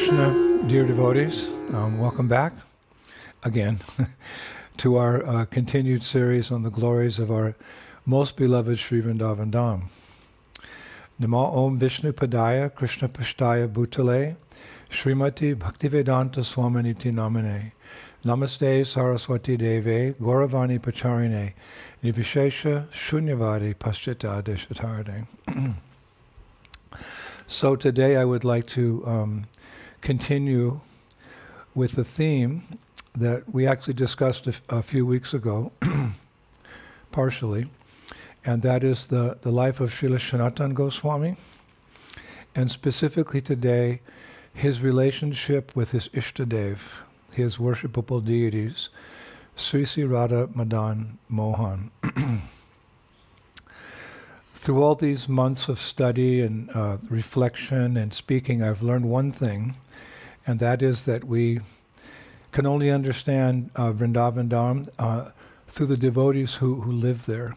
Krishna, dear devotees. Welcome back again to our continued series on the glories of our most beloved Sri Vrindavan Dham. Namo Om Vishnu Padaya Krishna Pashtaya Bhutale Srimati Bhaktivedanta Swaminiti Namane Namaste Saraswati Deve Gauravani Pacharine Nivishesha Shunyavadi Paschita Deshatarde. So today I would like to continue with the theme that we actually discussed a few weeks ago, partially, and that is the life of Srila Sanatana Goswami, and specifically today, his relationship with his Ishtadev, his worshipable deities, Sri Radha Madan Mohan. Through all these months of study and reflection and speaking, I've learned one thing, and that is that we can only understand Vrindavan Dham through the devotees who live there,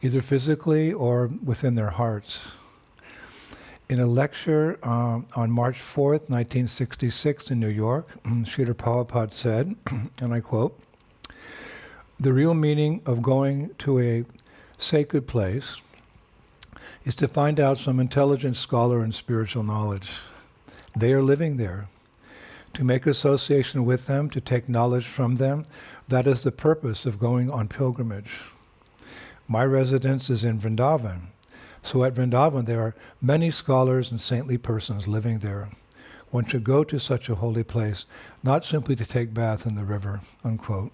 either physically or within their hearts. In a lecture on March 4th, 1966 in New York, Srila Prabhupada said, and I quote, "The real meaning of going to a sacred place is to find out some intelligent scholar in spiritual knowledge. They are living there. To make association with them, to take knowledge from them, that is the purpose of going on pilgrimage. My residence is in Vrindavan. So at Vrindavan there are many scholars and saintly persons living there. One should go to such a holy place, not simply to take bath in the river," unquote.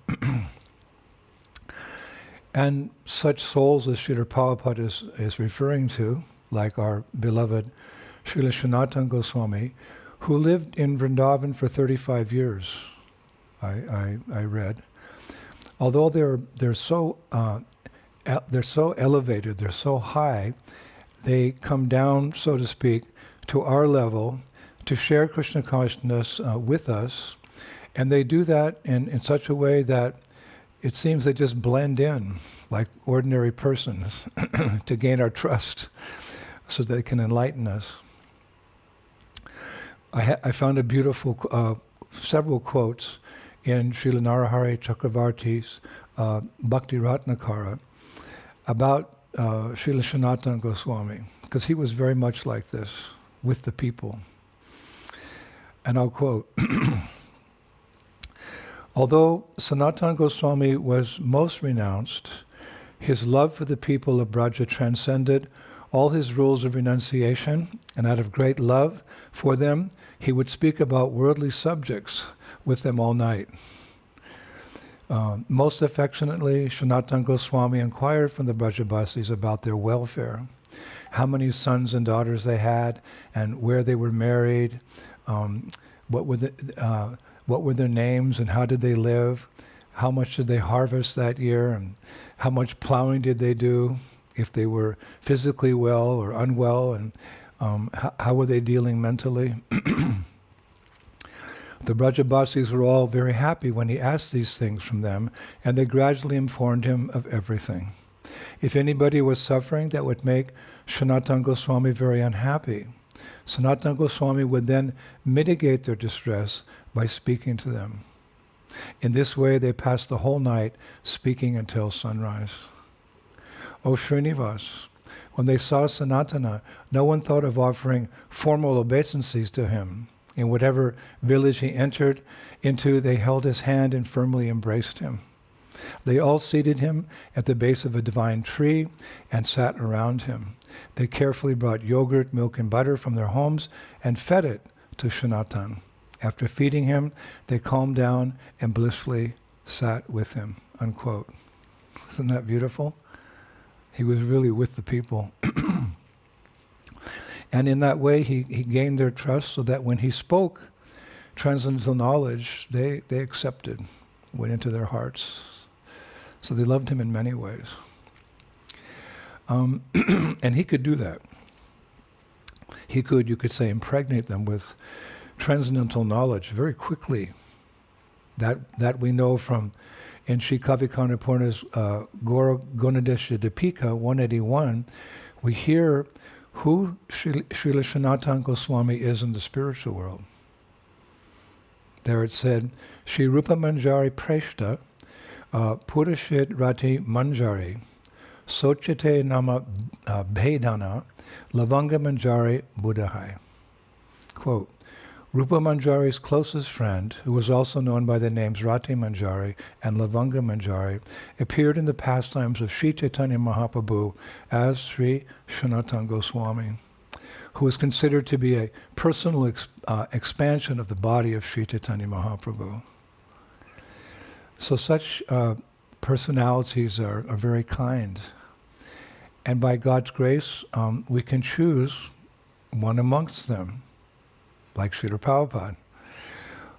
And such souls as Srila Prabhupada is referring to, like our beloved Srila Sanatana Goswami, who lived in Vrindavan for 35 years, I read. Although they're so elevated, they're so high, they come down, so to speak, to our level to share Krishna consciousness with us, and they do that in such a way that it seems they just blend in like ordinary persons to gain our trust so they can enlighten us. I found a beautiful, several quotes in Srila Narahari Chakravarti's Bhakti Ratnakara about Srila Sanatana Goswami, because he was very much like this with the people. And I'll quote, "Although Sanatana Goswami was most renounced, his love for the people of Braja transcended all his rules of renunciation, and out of great love for them, he would speak about worldly subjects with them all night. Most affectionately, Sanatana Goswami inquired from the Brajabasis about their welfare, how many sons and daughters they had, and where they were married, what were their names and how did they live, how much did they harvest that year, and how much plowing did they do, if they were physically well or unwell, and how were they dealing mentally." The Brajabasis were all very happy when he asked these things from them, and they gradually informed him of everything. If anybody was suffering that would make Sanatana Goswami very unhappy, Sanatana Goswami would then mitigate their distress by speaking to them. In this way they passed the whole night speaking until sunrise. O Srinivas, when they saw Sanatana, no one thought of offering formal obeisances to him. In whatever village he entered into, they held his hand and firmly embraced him. They all seated him at the base of a divine tree and sat around him. They carefully brought yogurt, milk, and butter from their homes and fed it to Sanatana. After feeding him, they calmed down and blissfully sat with him," unquote. Isn't that beautiful? He was really with the people. And in that way, he gained their trust so that when he spoke transcendental knowledge, they accepted, went into their hearts. So they loved him in many ways. And he could do that. He could, you could say, impregnate them with transcendental knowledge very quickly. That we know from in Sri Kavikarnapurna's Gaura Gunadesha Dipika 181, we hear who Srila Sanatana Goswami is in the spiritual world. there it said, Shri Rupa Manjari Preshta Purashit Rati Manjari Sochite Nama Bhedana Lavanga Manjari Buddhahai. Quote, Rupa Manjari's closest friend, who was also known by the names Rati Manjari and Lavanga Manjari, appeared in the pastimes of Sri Chaitanya Mahaprabhu as Sri Sanatana Goswami, who is considered to be a personal expansion of the body of Sri Chaitanya Mahaprabhu. So such personalities are very kind. And by God's grace, we can choose one amongst them, like Srila Prabhupada,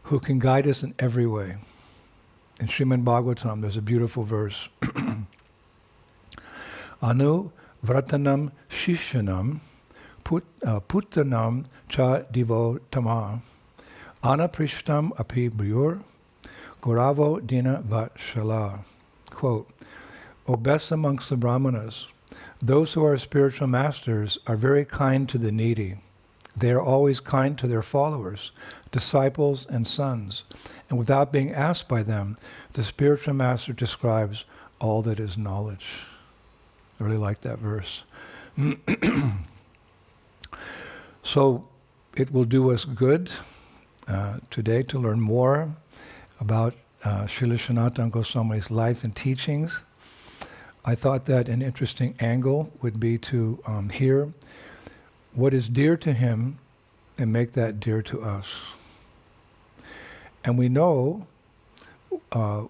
who can guide us in every way. In Srimad Bhagavatam, there's a beautiful verse. Anu vratanam shishyanam puttanam cha divotama anaprishtam api bryur Gauravo Dina Vatshala. Quote, O best amongst the Brahmanas, those who are spiritual masters are very kind to the needy. They are always kind to their followers, disciples and sons, and without being asked by them, the spiritual master describes all that is knowledge. I really like that verse. So it will do us good today to learn more about Srila Sanatana Goswami's life and teachings. I thought that an interesting angle would be to hear what is dear to him and make that dear to us. And we know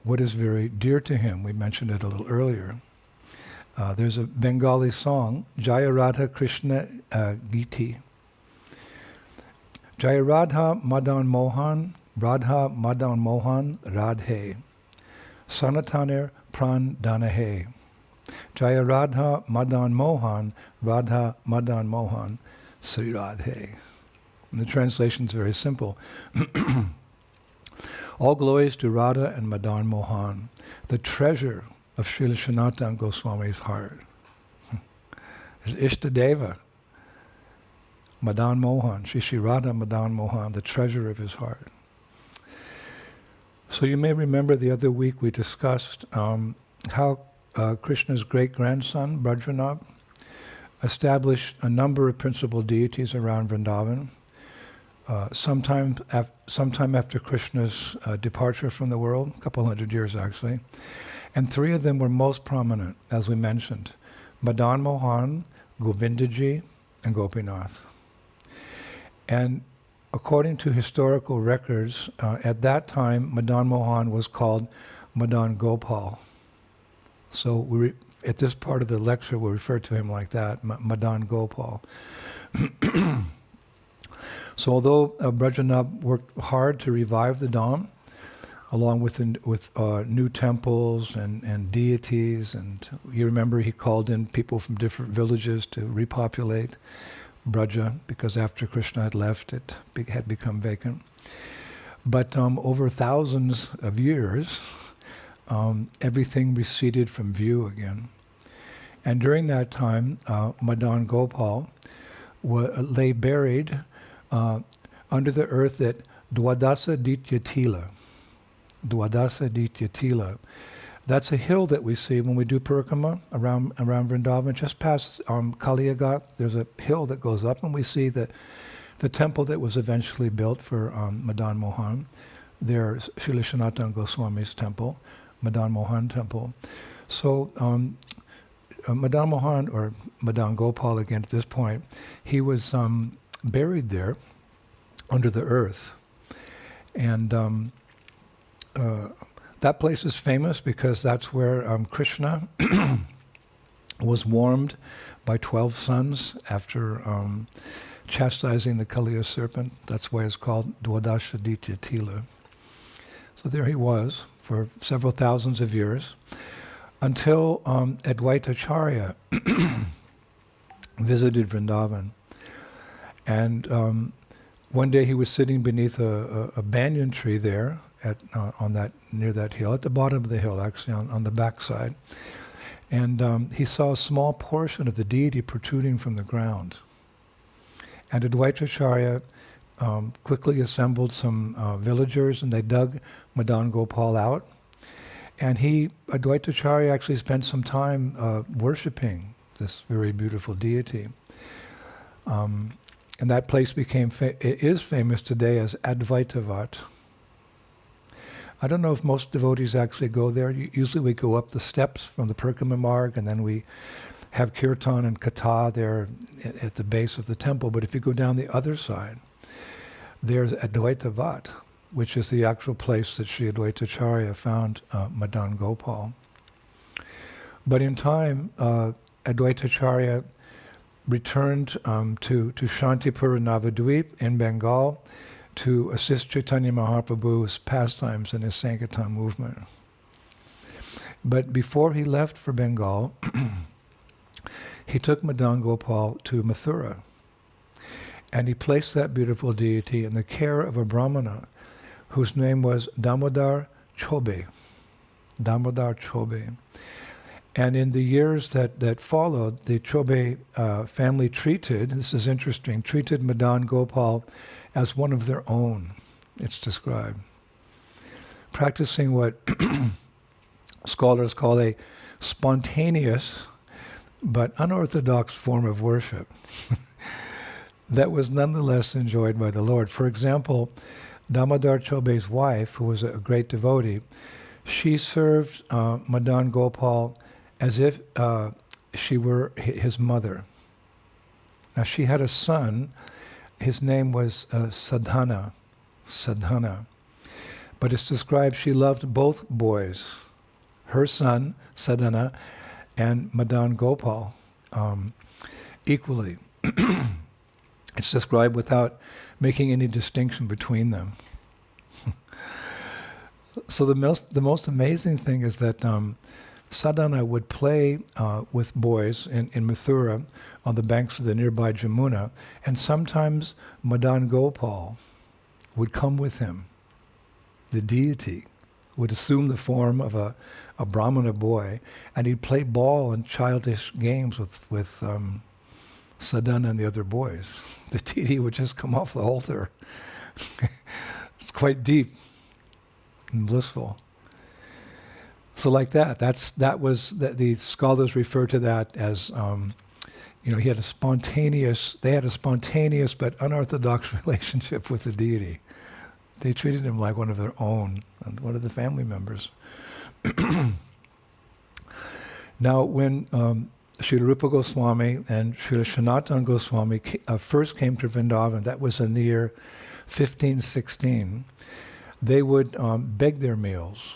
what is very dear to him. We mentioned it a little earlier. There's a Bengali song, Jaya Radha Krishna Giti. Jaya Radha Madan Mohan, Radha Madan Mohan Radhe, Sanatanir Pran Danahe. Jaya Radha Madan Mohan, Radha Madan Mohan, Sri Radhe. And the translation is very simple. All glories to Radha and Madan Mohan, the treasure of Srila Sanatana Goswami's heart. His Ishtadeva, Madan Mohan, Sri Radha Madan Mohan, the treasure of his heart. So you may remember the other week we discussed how Krishna's great-grandson, Brajanath, established a number of principal deities around Vrindavan. Sometime after Krishna's departure from the world, a couple hundred years actually. And three of them were most prominent, as we mentioned. Madan Mohan, Govindaji, and Gopinath. And according to historical records, at that time, Madan Mohan was called Madan Gopal. So at this part of the lecture, we refer to him like that, Madan Gopal. So although Brajanath worked hard to revive the Dham, along with new temples and deities, and you remember he called in people from different villages to repopulate Braja, because after Krishna had left, it had become vacant. But over thousands of years, everything receded from view again. And during that time, Madan Gopal lay buried under the earth at Dwadasa Dityatila. Dwadasa Dityatila. That's a hill that we see when we do Parikrama around Vrindavan. Just past Kaliyagat, there's a hill that goes up, and we see that the temple that was eventually built for Madan Mohan, there's Srila Sanatana Goswami's temple, Madan Mohan temple. So Madan Mohan, or Madan Gopal again at this point, he was buried there under the earth. And that place is famous because that's where Krishna was warmed by 12 suns after chastising the Kaliya serpent. That's why it's called Dwadasa Dityatila. So there he was for several thousands of years until Advaitacharya visited Vrindavan. And one day he was sitting beneath a banyan tree there near that hill, at the bottom of the hill, actually on the backside. And he saw a small portion of the deity protruding from the ground. And Advaitacharya quickly assembled some villagers, and they dug Madan Gopal out. And Advaitacharya actually spent some time worshipping this very beautiful deity. And that place is famous today as Advaitavat. I don't know if most devotees actually go there. Usually we go up the steps from the Parikama Marg, and then we have kirtan and katha there at the base of the temple. But if you go down the other side, there's Advaitavat, which is the actual place that Sri Advaitacharya found Madan Gopal. But in time, Advaitacharya returned to Shantipur and Navadvip in Bengal to assist Chaitanya Mahaprabhu's pastimes in his Sankirtan movement. But before he left for Bengal, he took Madan Gopal to Mathura, and he placed that beautiful deity in the care of a Brahmana whose name was Damodar Chobe. Damodar Chobe. And in the years that followed, the Chobe family treated Madan Gopal as one of their own, it's described. Practicing what scholars call a spontaneous but unorthodox form of worship that was nonetheless enjoyed by the Lord. For example, Damodar Chobe's wife, who was a great devotee, she served Madan Gopal as if she were his mother. Now she had a son, his name was Sadhana. But it's described she loved both boys, her son, Sadhana, and Madan Gopal, equally. It's described without making any distinction between them. So the most amazing thing is that Sadhana would play with boys in Mathura on the banks of the nearby Jamuna, and sometimes Madan Gopal would come with him. The deity would assume the form of a Brahmana boy, and he'd play ball and childish games with Sadhana and the other boys. The deity would just come off the altar. It's quite deep and blissful. So like that, the scholars refer to that as, they had a spontaneous but unorthodox relationship with the deity. They treated him like one of their own, and one of the family members. Now, when Srila Rupa Goswami and Srila Sanatana Goswami first came to Vrindavan, that was in the year 1516, they would beg their meals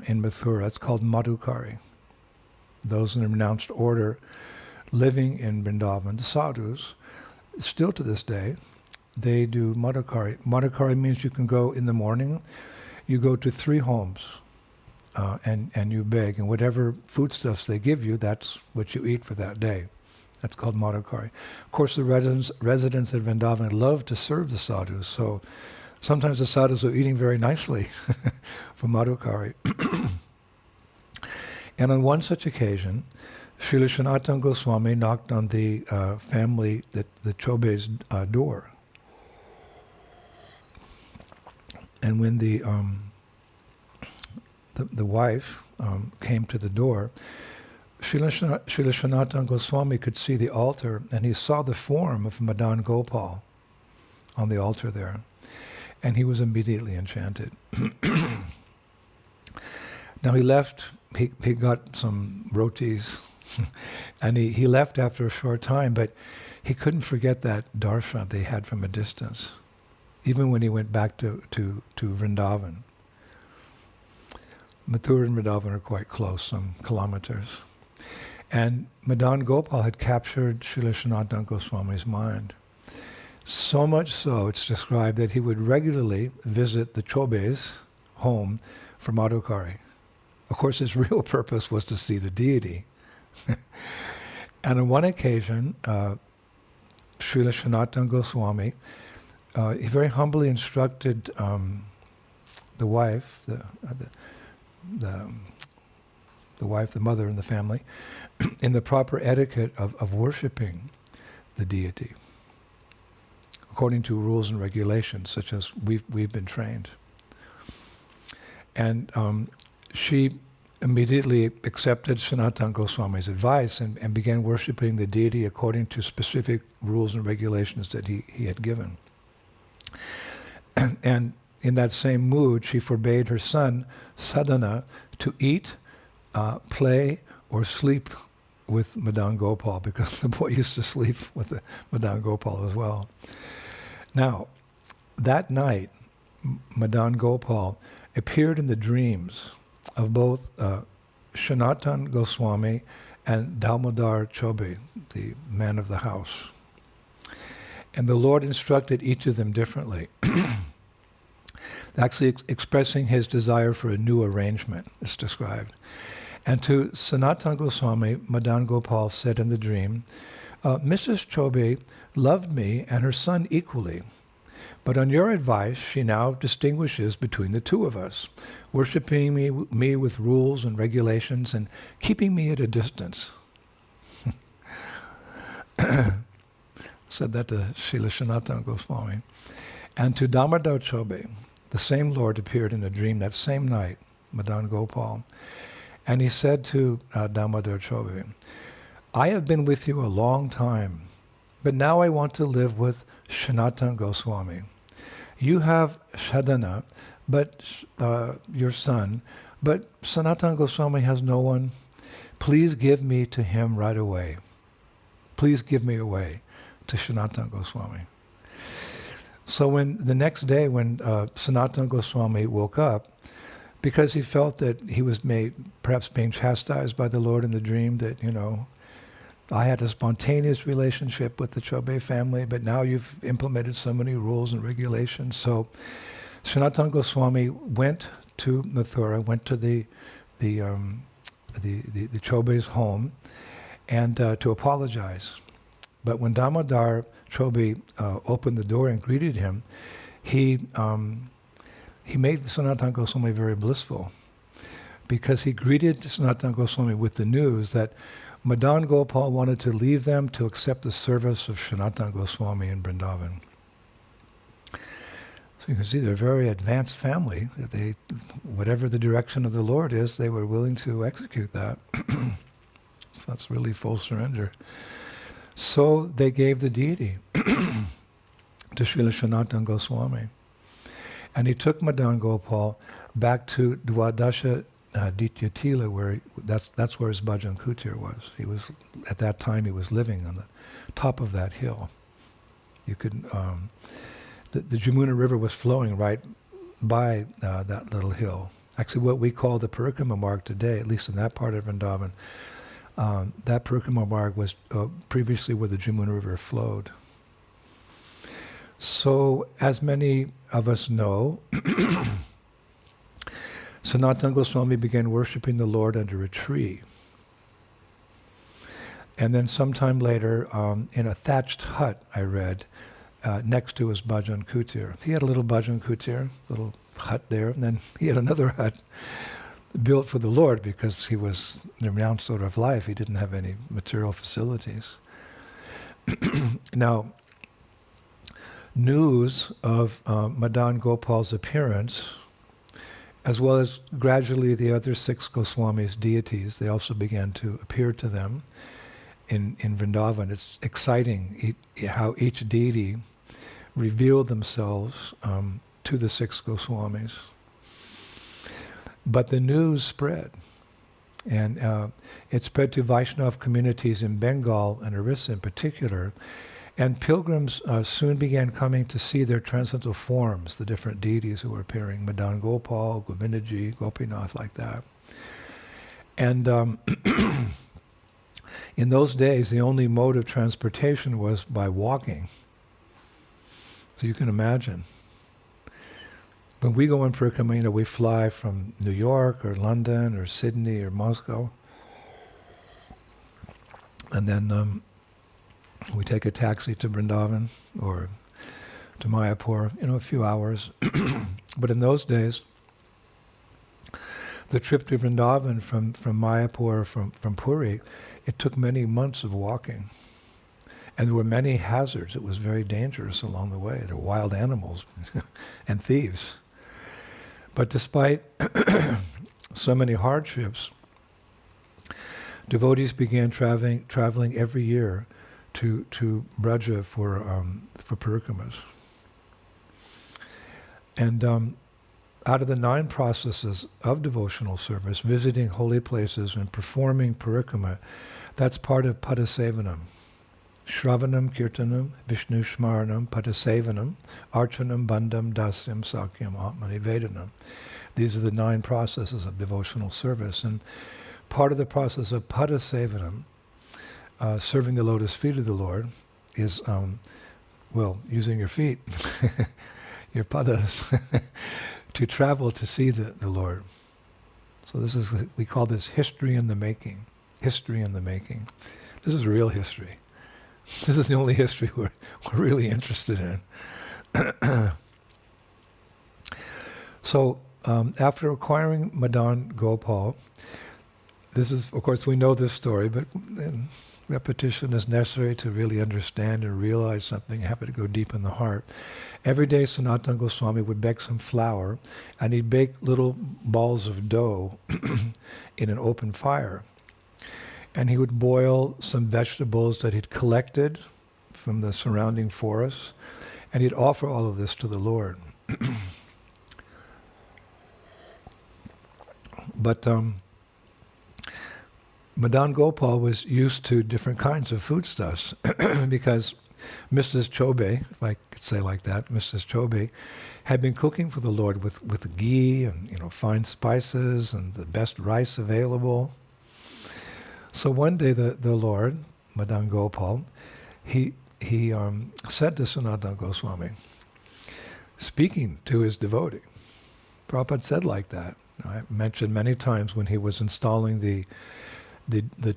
in Mathura. That's called Madhukari. Those in the renounced order living in Vrindavan, the sadhus, still to this day, they do Madhukari. Madhukari means you can go in the morning, you go to 3 homes, and you beg, and whatever foodstuffs they give you, that's what you eat for that day. That's called Madhukari. Of course, the residents at Vrindavan love to serve the sadhus, so sometimes the sadhus are eating very nicely for Madhukari. And on one such occasion, Srila Sanatana Goswami knocked on the family, the Chobe's door. And when the wife came to the door, Srila Sanatana Goswami could see the altar, and he saw the form of Madan Gopal on the altar there. And he was immediately enchanted. Now he left, he got some rotis, and he left after a short time, but he couldn't forget that darshan they had from a distance, even when he went back to Vrindavan. Mathura and Vrindavan are quite close, some kilometers. And Madan Gopal had captured Srila Sanatana Goswami's mind. So much so, it's described that he would regularly visit the Chobe's home for Madhukari. Of course, his real purpose was to see the deity. And on one occasion, Srila Sanatana Goswami, he very humbly instructed the wife, the mother in the family, in the proper etiquette of worshipping the deity. according to rules and regulations, such as we've been trained. And she immediately accepted Sanatana Goswami's advice and began worshipping the deity according to specific rules and regulations that he had given. And in that same mood, she forbade her son, Sadhana, to eat, play, or sleep with Madan Gopal, because the boy used to sleep with the Madan Gopal as well. Now, that night, Madan Gopal appeared in the dreams of both Sanatana Goswami and Damodar Chobe, the man of the house. And the Lord instructed each of them differently, actually expressing his desire for a new arrangement, is described. And to Sanatana Goswami, Madan Gopal said in the dream, Mrs. Chobe loved me and her son equally, but on your advice, she now distinguishes between the two of us, worshipping me with rules and regulations and keeping me at a distance. Said that to Srila Sanatana Goswami. And to Damodar Chobe, the same Lord appeared in a dream that same night, Madan Gopal. And he said to Damodar Chobe, I have been with you a long time, but now I want to live with Sanatana Goswami. You have Sadhana, but your son, but Sanatana Goswami has no one. Please give me to him right away. Please give me away to Sanatana Goswami. So when the next day when Sanatana Goswami woke up, because he felt that he was perhaps being chastised by the Lord in the dream, that, I had a spontaneous relationship with the Chobe family, but now you've implemented so many rules and regulations. So Sanatana Goswami went to Mathura, went to the Chobe's home, and to apologize. But when Damodar Chobe opened the door and greeted him, he made Sanatana Goswami very blissful, because he greeted Sanatana Goswami with the news that Madan Gopal wanted to leave them to accept the service of Sanatana Goswami in Vrindavan. So you can see they're a very advanced family. Whatever the direction of the Lord is, they were willing to execute that. So that's really full surrender. So they gave the deity to Srila Sanatana Goswami. And he took Madan Gopal back to Dwadasha Dityatila, where that's where his bhajan kutir was. He was, at that time, he was living on the top of that hill. You could, the Jamuna River was flowing right by that little hill. Actually, what we call the Parikrama Marg today, at least in that part of Vrindavan, that Parikrama Marg was previously where the Jamuna River flowed. So, as many of us know, Sanatana Goswami began worshipping the Lord under a tree. And then sometime later, in a thatched hut, I read, next to his bhajan kutir. He had a little bhajan kutir, little hut there, and then he had another hut built for the Lord, because he was in a renounced sort of life. He didn't have any material facilities. Now, news of Madan Gopal's appearance, as well as gradually the other 6 Goswamis' deities, they also began to appear to them in Vrindavan. It's exciting how each deity revealed themselves to the 6 Goswamis. But the news spread, and it spread to Vaishnava communities in Bengal and Orissa in particular, and pilgrims soon began coming to see their transcendental forms, the different deities who were appearing, Madan Gopal, Govindaji, Gopinath, like that. And in those days, the only mode of transportation was by walking. So you can imagine. When we go in Parikrama, we fly from New York or London or Sydney or Moscow, and then we take a taxi to Vrindavan or to Mayapur, a few hours. But in those days, the trip to Vrindavan from Mayapur, from Puri, it took many months of walking. And there were many hazards. It was very dangerous along the way. There were wild animals and thieves. But despite so many hardships, devotees began traveling every year to Braja for parikramas. And out of the 9 processes of devotional service, visiting holy places and performing parikrama, that's part of padasevanam. Shravanam, Kirtanam, Vishnu Shmaranam, Padasevanam, Archanam, Bandham, Dasyam, Sakyam, Atmani Vedanam. These are the 9 processes of devotional service. And part of the process of Padasevanam, serving the lotus feet of the Lord, is, using your feet, your padas, to travel to see the Lord. So this is, we call this history in the making. History in the making. This is real history. This is the only history we're really interested in. So after acquiring Madan Gopal, this is, of course, we know this story, but repetition is necessary to really understand and realize something. You have to go deep in the heart. Every day Sanatana Goswami would bake some flour, and he'd bake little balls of dough in an open fire. And he would boil some vegetables that he'd collected from the surrounding forests, and he'd offer all of this to the Lord. But Madan Gopal was used to different kinds of foodstuffs because Mrs. Chobe, if I could say like that, Mrs. Chobe, had been cooking for the Lord with ghee and fine spices and the best rice available. So one day the Lord, Madan Gopal, he said to Sanatana Goswami, speaking to his devotee, Prabhupada said like that. I mentioned many times when he was installing the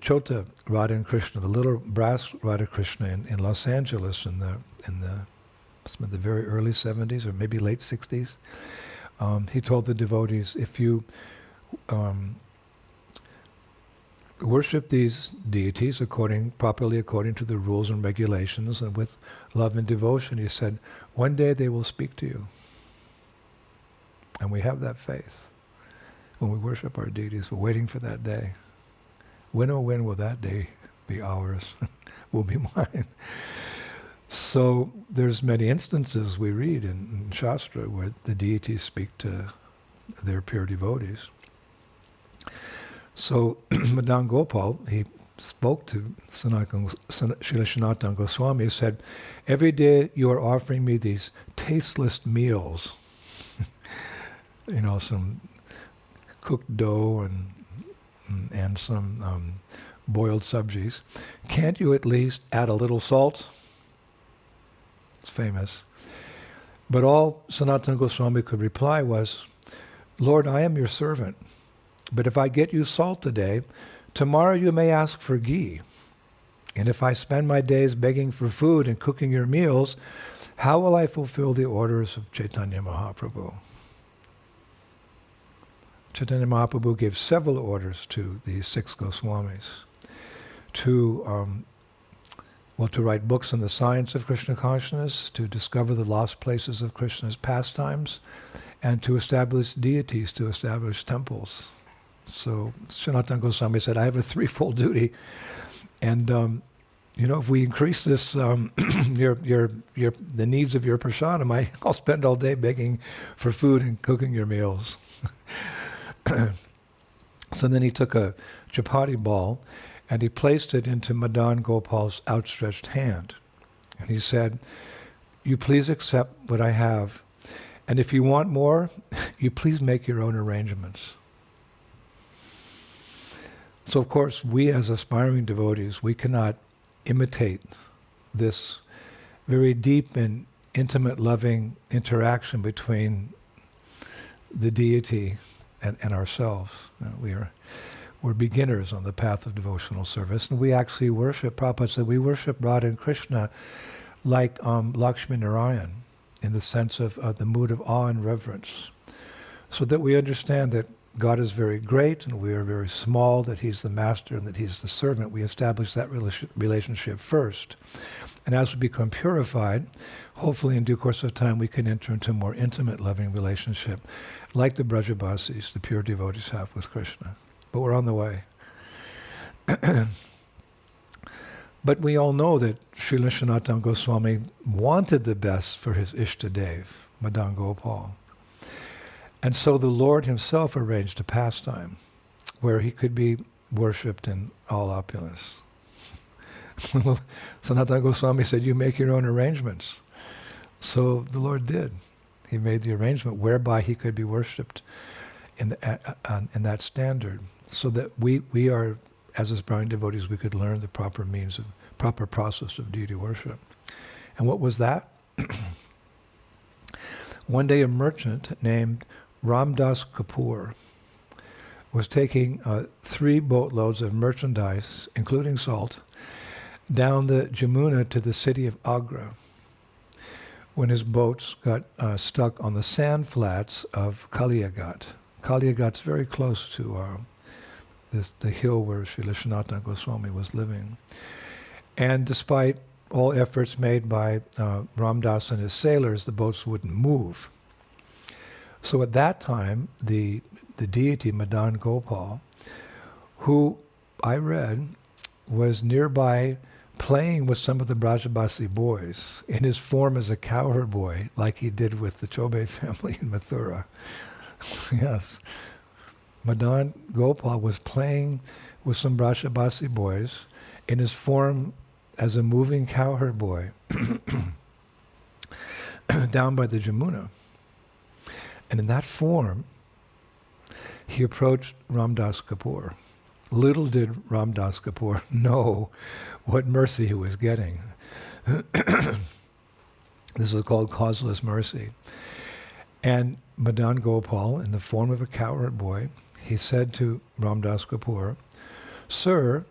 Chota Radha and Krishna, the little brass Radha Krishna in Los Angeles in the very early 70s or maybe late 60s. He told the devotees, if you worship these deities properly according to the rules and regulations and with love and devotion, he said, one day they will speak to you. And we have that faith. When we worship our deities, we're waiting for that day. When, oh when will that day be ours? Will be mine. So there's many instances we read in Shastra where the deities speak to their pure devotees. So Madan Gopal, he spoke to Srila Sanatana Goswami, he said, every day you are offering me these tasteless meals, some cooked dough and some boiled sabjis. Can't you at least add a little salt? It's famous. But all Sanatana Goswami could reply was, Lord, I am your servant. But if I get you salt today, tomorrow you may ask for ghee. And if I spend my days begging for food and cooking your meals, how will I fulfill the orders of Chaitanya Mahaprabhu? Chaitanya Mahaprabhu gave several orders to the 6 Goswamis to write books on the science of Krishna consciousness, to discover the lost places of Krishna's pastimes, and to establish deities, to establish temples. So Sanatana Goswami said, I have a threefold duty, and if we increase this, the needs of your prasadam, I'll spend all day begging for food and cooking your meals. So then he took a chapati ball and he placed it into Madan Gopal's outstretched hand. And he said, you please accept what I have. And if you want more, you please make your own arrangements. So of course, we as aspiring devotees, we cannot imitate this very deep and intimate, loving interaction between the deity and ourselves. We're beginners on the path of devotional service, and we actually worship, Prabhupada said, we worship Radha and Krishna like Lakshmi Narayan, in the sense of the mood of awe and reverence, so that we understand that God is very great and we are very small, that he's the master and that he's the servant. We establish that relationship first. And as we become purified, hopefully in due course of time we can enter into a more intimate, loving relationship, like the Brajabasis, the pure devotees, have with Krishna. But we're on the way. But we all know that Srila Sanatana Goswami wanted the best for his Ishtadev, Madan Gopal. And so the Lord himself arranged a pastime where he could be worshipped in all opulence. Sanatana Goswami said, you make your own arrangements. So the Lord did. He made the arrangement whereby he could be worshipped in that standard, so that we are, as his Brahmin devotees, we could learn the proper process of deity worship. And what was that? One day a merchant named Ramdas Kapoor was taking 3 boatloads of merchandise, including salt, down the Jamuna to the city of Agra, when his boats got stuck on the sand flats of Kaliagat. Kaliagat's very close to the hill where Srila Sanatana Goswami was living. And despite all efforts made by Ramdas and his sailors, the boats wouldn't move. So at that time, the deity Madan Gopal, who I read was nearby playing with some of the Brajabasi boys in his form as a cowherd boy, like he did with the Chobe family in Mathura. Yes. Madan Gopal was playing with some Brajabasi boys in his form as a moving cowherd boy down by the Jamuna. And in that form, he approached Ramdas Kapoor. Little did Ramdas Kapoor know what mercy he was getting. This is called causeless mercy. And Madan Gopal, in the form of a cowherd boy, he said to Ramdas Kapoor, "Sir,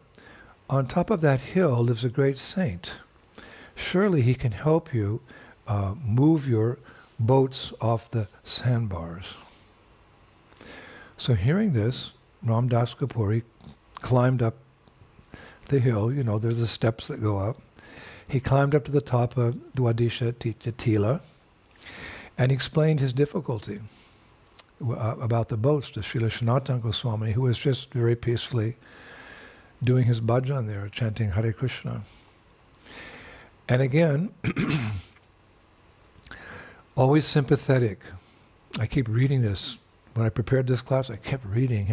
on top of that hill lives a great saint. Surely he can help you move your boats off the sandbars." So hearing this, Ramdas Kapoor, he climbed up the hill. You know, there's the steps that go up. He climbed up to the top of Dwadisha Tila and explained his difficulty about the boats to Srila Sanatana Goswami, who was just very peacefully doing his bhajan there, chanting Hare Krishna. And again, always sympathetic. I keep reading this. When I prepared this class, I kept reading,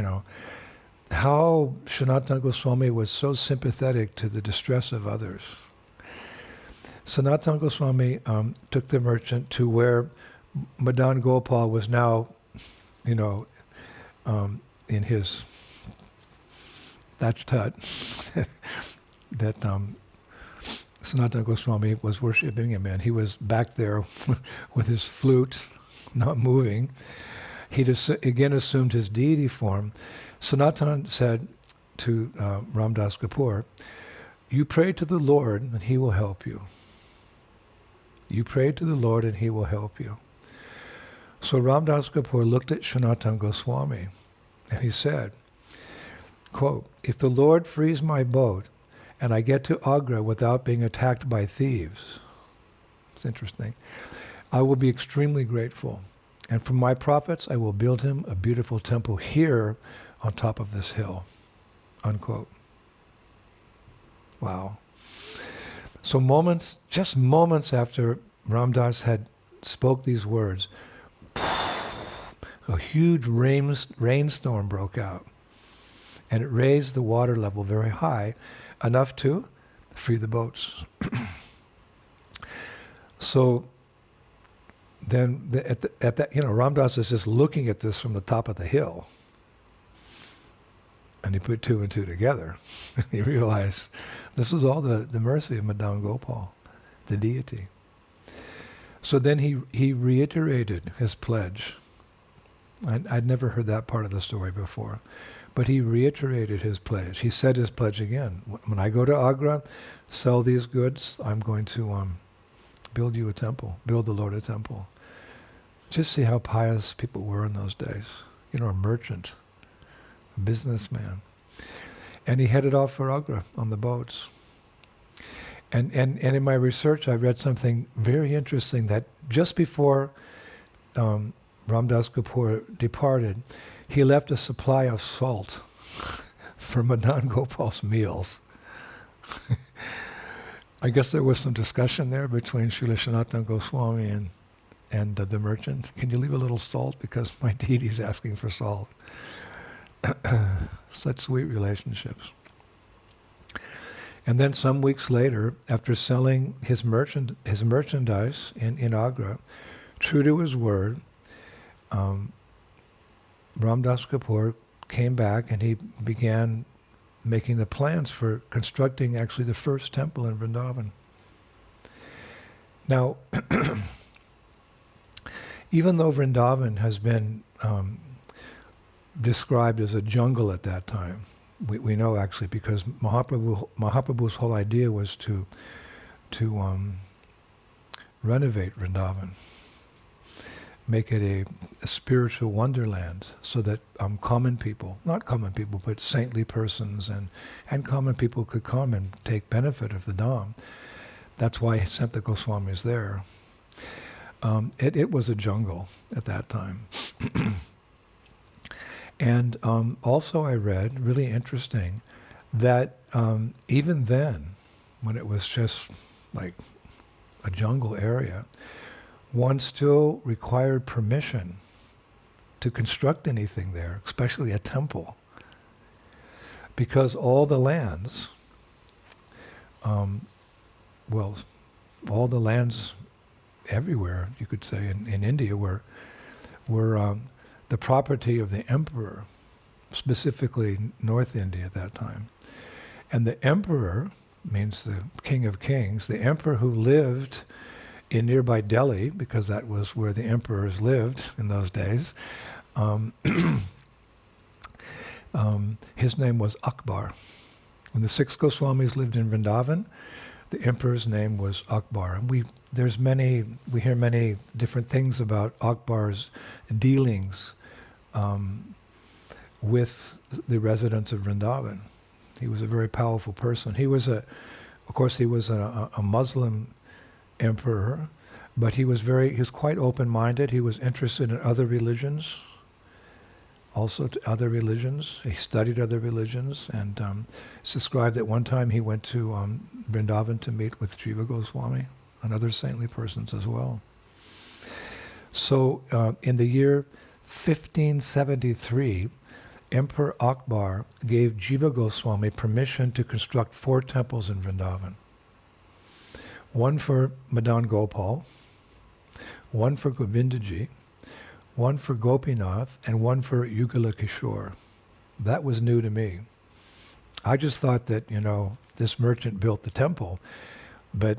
how Sanatana Goswami was so sympathetic to the distress of others. Sanatana Goswami took the merchant to where Madan Gopal was now, in his thatched hut that Sanatana Goswami was worshipping him in. He was back there with his flute, not moving. He'd again assumed his deity form. Sanatana said to Ramdas Kapoor, "You pray to the Lord and he will help you. You pray to the Lord and he will help you." So Ramdas Kapoor looked at Sanatana Goswami and he said, quote, "If the Lord frees my boat and I get to Agra without being attacked by thieves," it's interesting, "I will be extremely grateful. And from my profits, I will build him a beautiful temple here on top of this hill," unquote. Wow. So just moments after Ramdas had spoke these words, a huge rainstorm broke out. And it raised the water level very high, enough to free the boats. So then at that, Ramdas is just looking at this from the top of the hill. And he put 2 and 2 together. He realized this is all the mercy of Madan Gopal, the deity. So then he reiterated his pledge. I'd never heard that part of the story before. But he reiterated his pledge. He said his pledge again. When I go to Agra, sell these goods, I'm going to build you a temple, build the Lord a temple. Just see how pious people were in those days. A merchant a businessman. And he headed off for Agra on the boats. And in my research, I read something very interesting, that just before Ramdas Kapoor departed, he left a supply of salt for Madan Gopal's meals. I guess there was some discussion there between Srila Sanatana Goswami and the merchant. Can you leave a little salt, because my deity's asking for salt? Such sweet relationships. And then some weeks later, after selling his merchandise in Agra, true to his word, Ramdas Kapoor came back and he began making the plans for constructing actually the first temple in Vrindavan. Now, even though Vrindavan has been described as a jungle at that time, we know actually, because Mahaprabhu's whole idea was to renovate Vrindavan, make it a spiritual wonderland, so that common people, not common people, but saintly persons and common people could come and take benefit of the Dham. That's why he sent the Goswamis there. It was a jungle at that time. And also I read, really interesting, that even then, when it was just like a jungle area, one still required permission to construct anything there, especially a temple, because all the lands, all the lands everywhere, you could say, in India were the property of the emperor, specifically North India at that time. And the emperor means the king of kings, the emperor who lived in nearby Delhi, because that was where the emperors lived in those days. His name was Akbar. When the 6 Goswamis lived in Vrindavan, the emperor's name was Akbar. And we hear many different things about Akbar's dealings with the residents of Vrindavan. He was a very powerful person. He was of course, a Muslim emperor, but he was quite open-minded. He was interested in other religions, other religions. He studied other religions, and it's described that one time he went to Vrindavan to meet with Jiva Goswami and other saintly persons as well. So in the year 1573, Emperor Akbar gave Jiva Goswami permission to construct 4 temples in Vrindavan. One for Madan Gopal, one for Govindaji, one for Gopinath, and one for Yugala Kishore. That was new to me. I just thought that, this merchant built the temple, but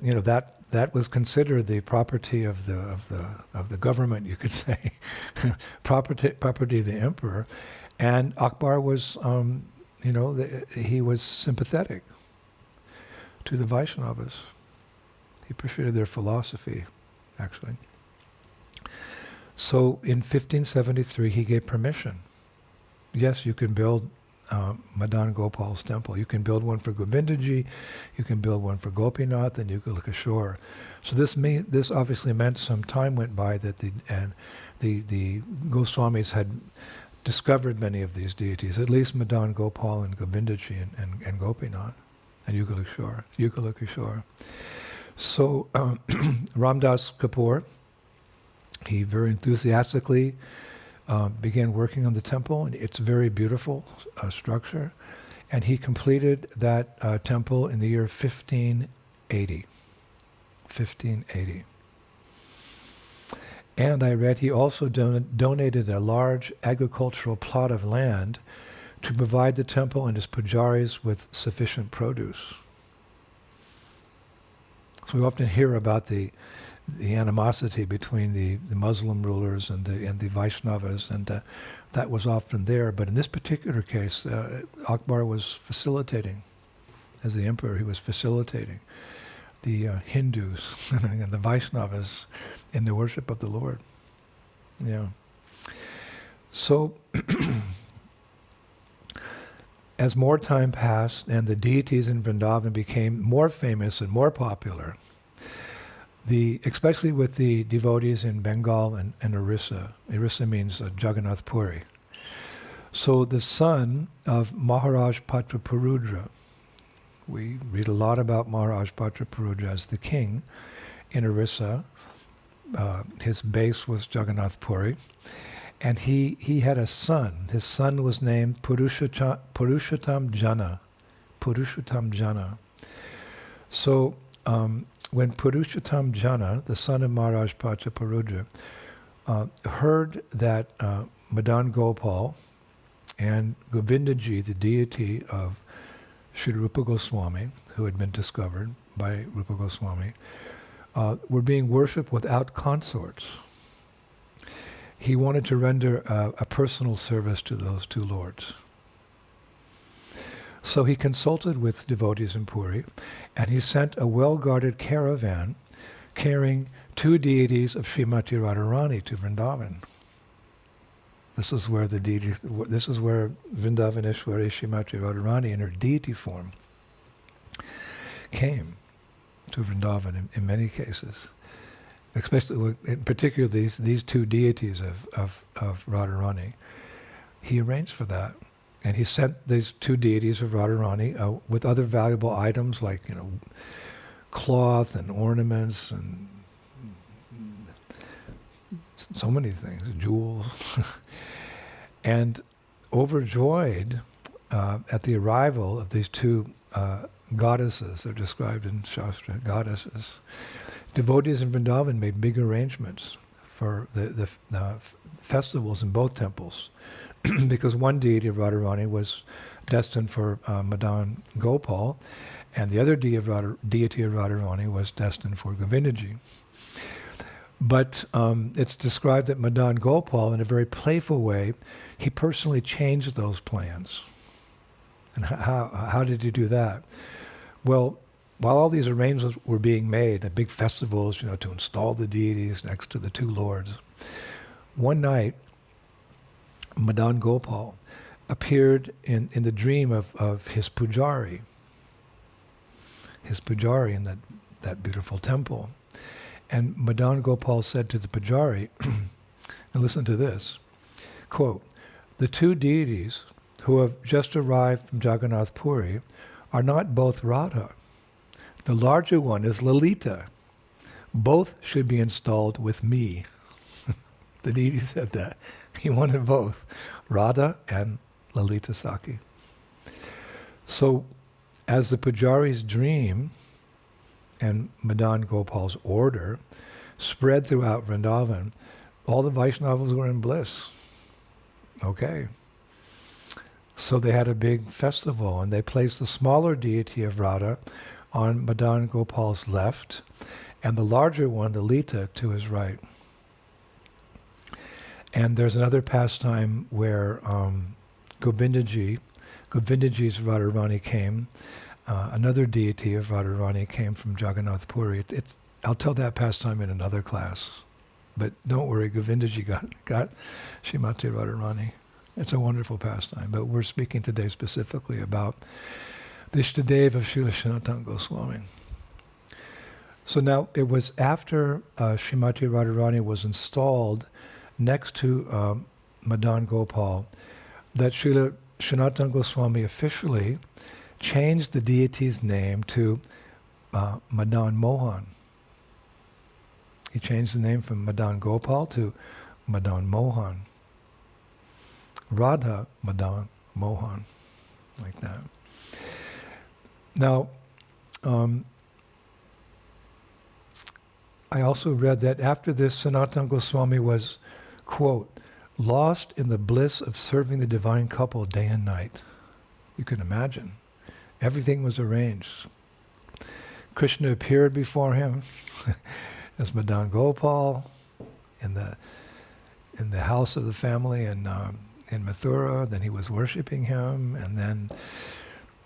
that was considered the property of the government, you could say, property of the emperor. And Akbar was, he was sympathetic to the Vaishnavas. He appreciated their philosophy, actually. So in 1573, he gave permission. Yes, you can build Madan Gopal's temple. You can build one for Govindaji, you can build one for Gopinath and Yugala Kishore. So this obviously meant some time went by that the Goswamis had discovered many of these deities, at least Madan Gopal and Govindaji and Gopinath and Yugala Kishore. So Ramdas Kapoor, he very enthusiastically began working on the temple, and it's a very beautiful structure. And he completed that temple in the year 1580. 1580. And I read he also donated a large agricultural plot of land to provide the temple and his pujaris with sufficient produce. So we often hear about the animosity between the Muslim rulers and the Vaishnavas, and that was often there. But in this particular case, Akbar was facilitating, as the emperor, he was facilitating the Hindus and the Vaishnavas in the worship of the Lord. Yeah. So as more time passed and the deities in Vrindavan became more famous and more popular, especially with the devotees in Bengal and Orissa. Orissa means Jagannath Puri. So the son of Maharaj Patraparudra, we read a lot about Maharaj Patraparudra as the king in Orissa. His base was Jagannath Puri. And he had a son. His son was named Purushottam Jana. Purushottam Jana. So when Purushottam Jana, the son of Maharaj Patraparudra, heard that Madan Gopal and Govindaji, the deity of Sri Rupa Goswami, who had been discovered by Rupa Goswami, were being worshipped without consorts, he wanted to render a personal service to those two lords. So he consulted with devotees in Puri, and he sent a well-guarded caravan carrying two deities of Srimati Radharani to Vrindavan. This is where Vrindavaneshwari Srimati Radharani in her deity form came to Vrindavan in many cases. Especially, in particular, these two deities of Radharani. He arranged for that. And he sent these two deities of Radharani with other valuable items like, cloth and ornaments and so many things, jewels. And overjoyed at the arrival of these two goddesses, they're described in Shastra, goddesses, devotees in Vrindavan made big arrangements for the festivals in both temples, because one deity of Radharani was destined for Madan Gopal, and the other deity of Radharani was destined for Govindaji. But it's described that Madan Gopal, in a very playful way, he personally changed those plans. And how did he do that? Well, while all these arrangements were being made, the big festivals, to install the deities next to the two lords, one night, Madan Gopal appeared in the dream of his pujari in that beautiful temple. And Madan Gopal said to the pujari, and listen to this, quote, "The two deities who have just arrived from Jagannath Puri are not both Radha. The larger one is Lalita. Both should be installed with me." The deity said that. He wanted both, Radha and Lalita Saki. So, as the pujari's dream and Madan Gopal's order spread throughout Vrindavan, all the Vaishnavas were in bliss. Okay. So they had a big festival, and they placed the smaller deity of Radha on Madan Gopal's left, and the larger one, Lalita, to his right. And there's another pastime where Govindaji's Radharani came. Another deity of Radharani came from Jagannath Puri. I'll tell that pastime in another class. But don't worry, Govindaji got Srimati Radharani. It's a wonderful pastime. But we're speaking today specifically about the Ishtadev of Srila Sanatana Goswami. So now it was after Srimati Radharani was installed next to Madan Gopal that Srila Sanatana Goswami officially changed the deity's name to Madan Mohan. He changed the name from Madan Gopal to Madan Mohan. Radha Madan Mohan, like that. Now, I also read that after this, Sanatana Goswami was, quote, lost in the bliss of serving the divine couple day and night. You can imagine. Everything was arranged. Krishna appeared before him as Madan Gopal in the house of the family in Mathura. Then he was worshipping him, and then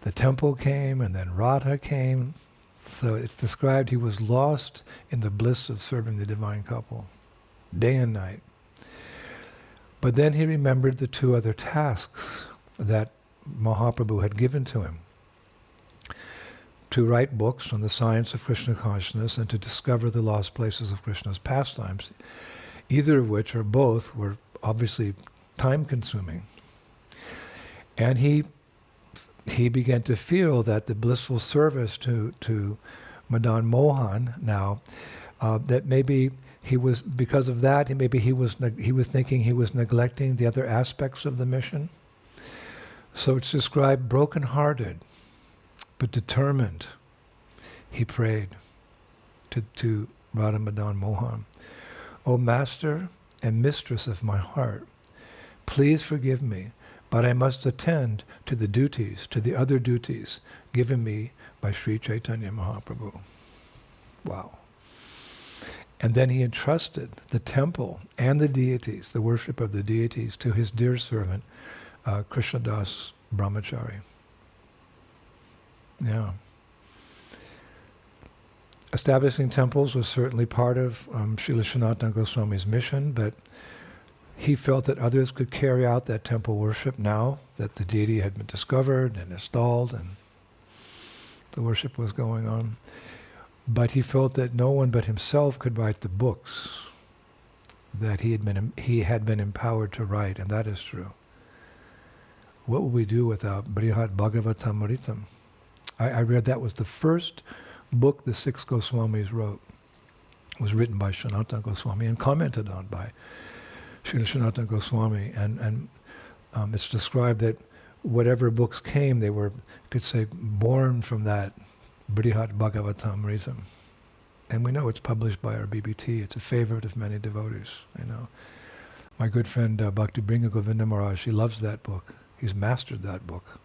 the temple came, and then Radha came. So it's described he was lost in the bliss of serving the divine couple, day and night. But then he remembered the two other tasks that Mahaprabhu had given to him to write books on the science of Krishna consciousness and to discover the lost places of Krishna's pastimes, either of which or both were obviously time-consuming. And he began to feel that the blissful service to Madan Mohan now, that maybe he was, because of that, he was thinking he was neglecting the other aspects of the mission. So it's described broken-hearted, but determined. He prayed to Radha Madan Mohan, "O Master and Mistress of my heart, please forgive me, but I must attend to the duties, to the other duties given me by Sri Chaitanya Mahaprabhu." Wow. And then he entrusted the temple and the deities, the worship of the deities, to his dear servant, Krishnadas Brahmachari. Yeah. Establishing temples was certainly part of Srila Sanatana Goswami's mission, but he felt that others could carry out that temple worship now that the deity had been discovered and installed and the worship was going on. But he felt that no one but himself could write the books that he had been empowered to write, and that is true. What would we do without Brihat Bhagavatamritam? I read that was the first book the 6 Goswamis wrote. It was written by Sanatana Goswami and commented on by Srila Sanatana Goswami. And it's described that whatever books came, they were, you could say, born from that Brihat Bhagavatamritam. And we know it's published by our BBT. It's a favorite of many devotees. I know. My good friend Bhakti Bringa Govinda Maharaj, he loves that book. He's mastered that book.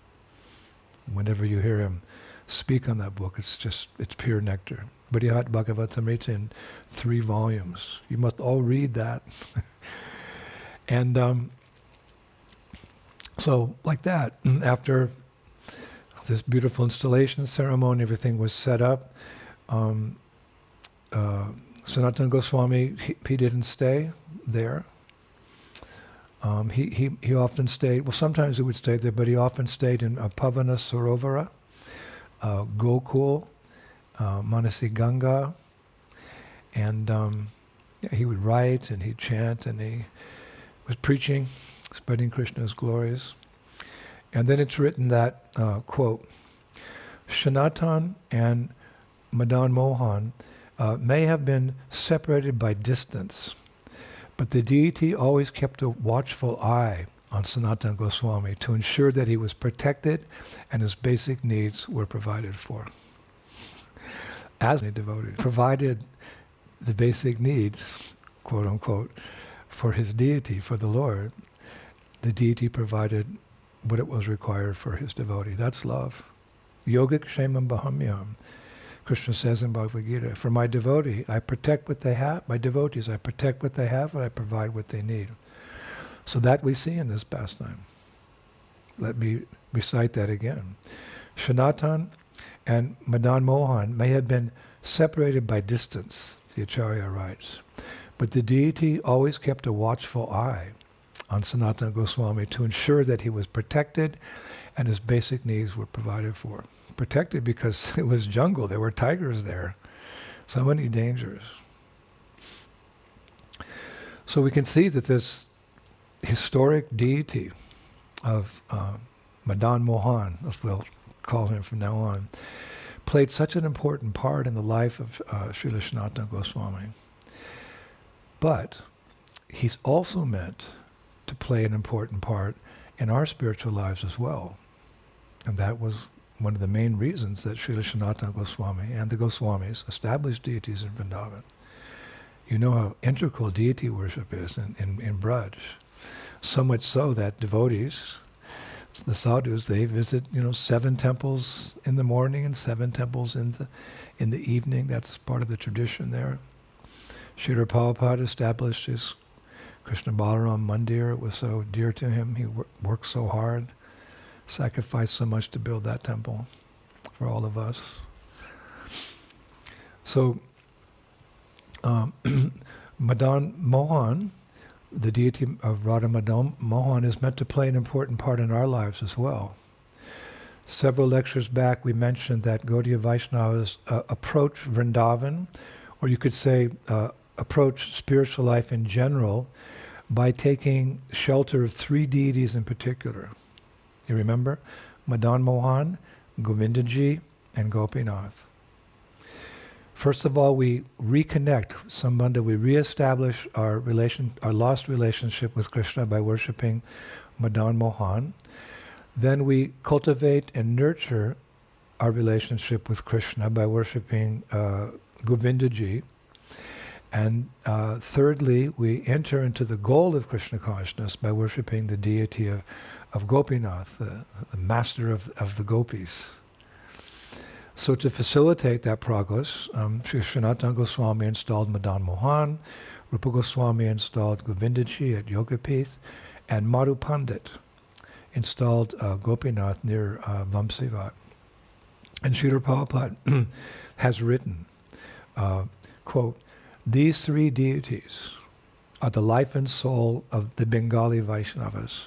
Whenever you hear him speak on that book, it's pure nectar. Brihat Bhagavatamrita in 3 volumes. You must all read that. And so like that, after this beautiful installation ceremony, everything was set up. Sanatana Goswami, he didn't stay there. He often stayed, well, sometimes he would stay there, but he often stayed in Pavana Sarovara, Gokul, Manasi Ganga, and he would write and he'd chant and he was preaching, spreading Krishna's glories. And then it's written that, quote, Sanatan and Madan Mohan may have been separated by distance, but the deity always kept a watchful eye on Sanatana Goswami to ensure that he was protected and his basic needs were provided for. As a devotee, provided the basic needs, quote unquote, for his deity, for the Lord, the deity provided what it was required for his devotee. That's love. Yogic Kshemam Bahamyam. Krishna says in Bhagavad Gita, for my devotee, I protect what they have. My devotees, I protect what they have and I provide what they need. So that we see in this pastime. Let me recite that again. Sanatan and Madan Mohan may have been separated by distance, the Acharya writes, but the deity always kept a watchful eye on Sanatana Goswami to ensure that he was protected and his basic needs were provided for. Protected because it was jungle, there were tigers there, so many dangers. So we can see that this historic deity of Madan Mohan, as we'll call him from now on, played such an important part in the life of Srila Sanatana Goswami. But he's also meant to play an important part in our spiritual lives as well. And that was one of the main reasons that Srila Sanatana Goswami and the Goswamis established deities in Vrindavan. You know how integral deity worship is in Braj. So much so that devotees, the sadhus, they visit 7 temples in the morning and 7 temples in the evening. That's part of the tradition there. Srila Prabhupada established his Krishna Balaram Mandir. It was so dear to him. He worked so hard, sacrificed so much to build that temple for all of us. So Madan Mohan, the deity of Radha Madan Mohan, is meant to play an important part in our lives as well. Several lectures back, we mentioned that Gaudiya Vaishnavas approach Vrindavan, or you could say approach spiritual life in general, by taking shelter of three deities in particular. You remember? Madan Mohan, Govindaji, and Gopinath. First of all, we reconnect Sambandha, we reestablish our lost relationship with Krishna by worshipping Madan Mohan. Then we cultivate and nurture our relationship with Krishna by worshipping Govindaji. And thirdly, we enter into the goal of Krishna consciousness by worshipping the deity of Gopinath, the master of the gopis. So to facilitate that progress, Sri Sanatana Goswami installed Madan Mohan, Rupa Goswami installed Govindaji at Yogapith, and Madhu Pandit installed Gopinath near Vamsivat. And Srila Prabhupada has written, quote, "These three deities are the life and soul of the Bengali Vaishnavas,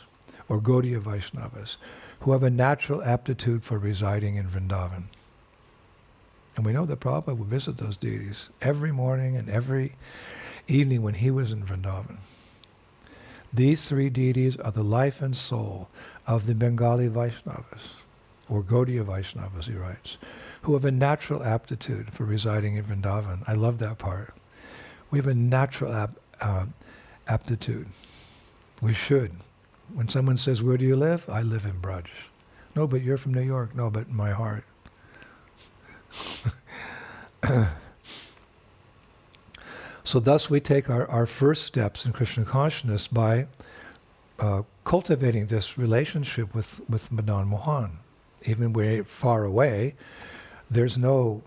or Gaudiya Vaishnavas, who have a natural aptitude for residing in Vrindavan." And we know that Prabhupada would visit those deities every morning and every evening when he was in Vrindavan. These three deities are the life and soul of the Bengali Vaishnavas, or Gaudiya Vaishnavas, he writes, who have a natural aptitude for residing in Vrindavan. I love that part. We have a natural aptitude. We should. When someone says, "Where do you live?" I live in Braj. "No, but you're from New York." "No, but in my heart." So thus we take our first steps in Krishna consciousness by cultivating this relationship with Madan Mohan. Even way far away, there's no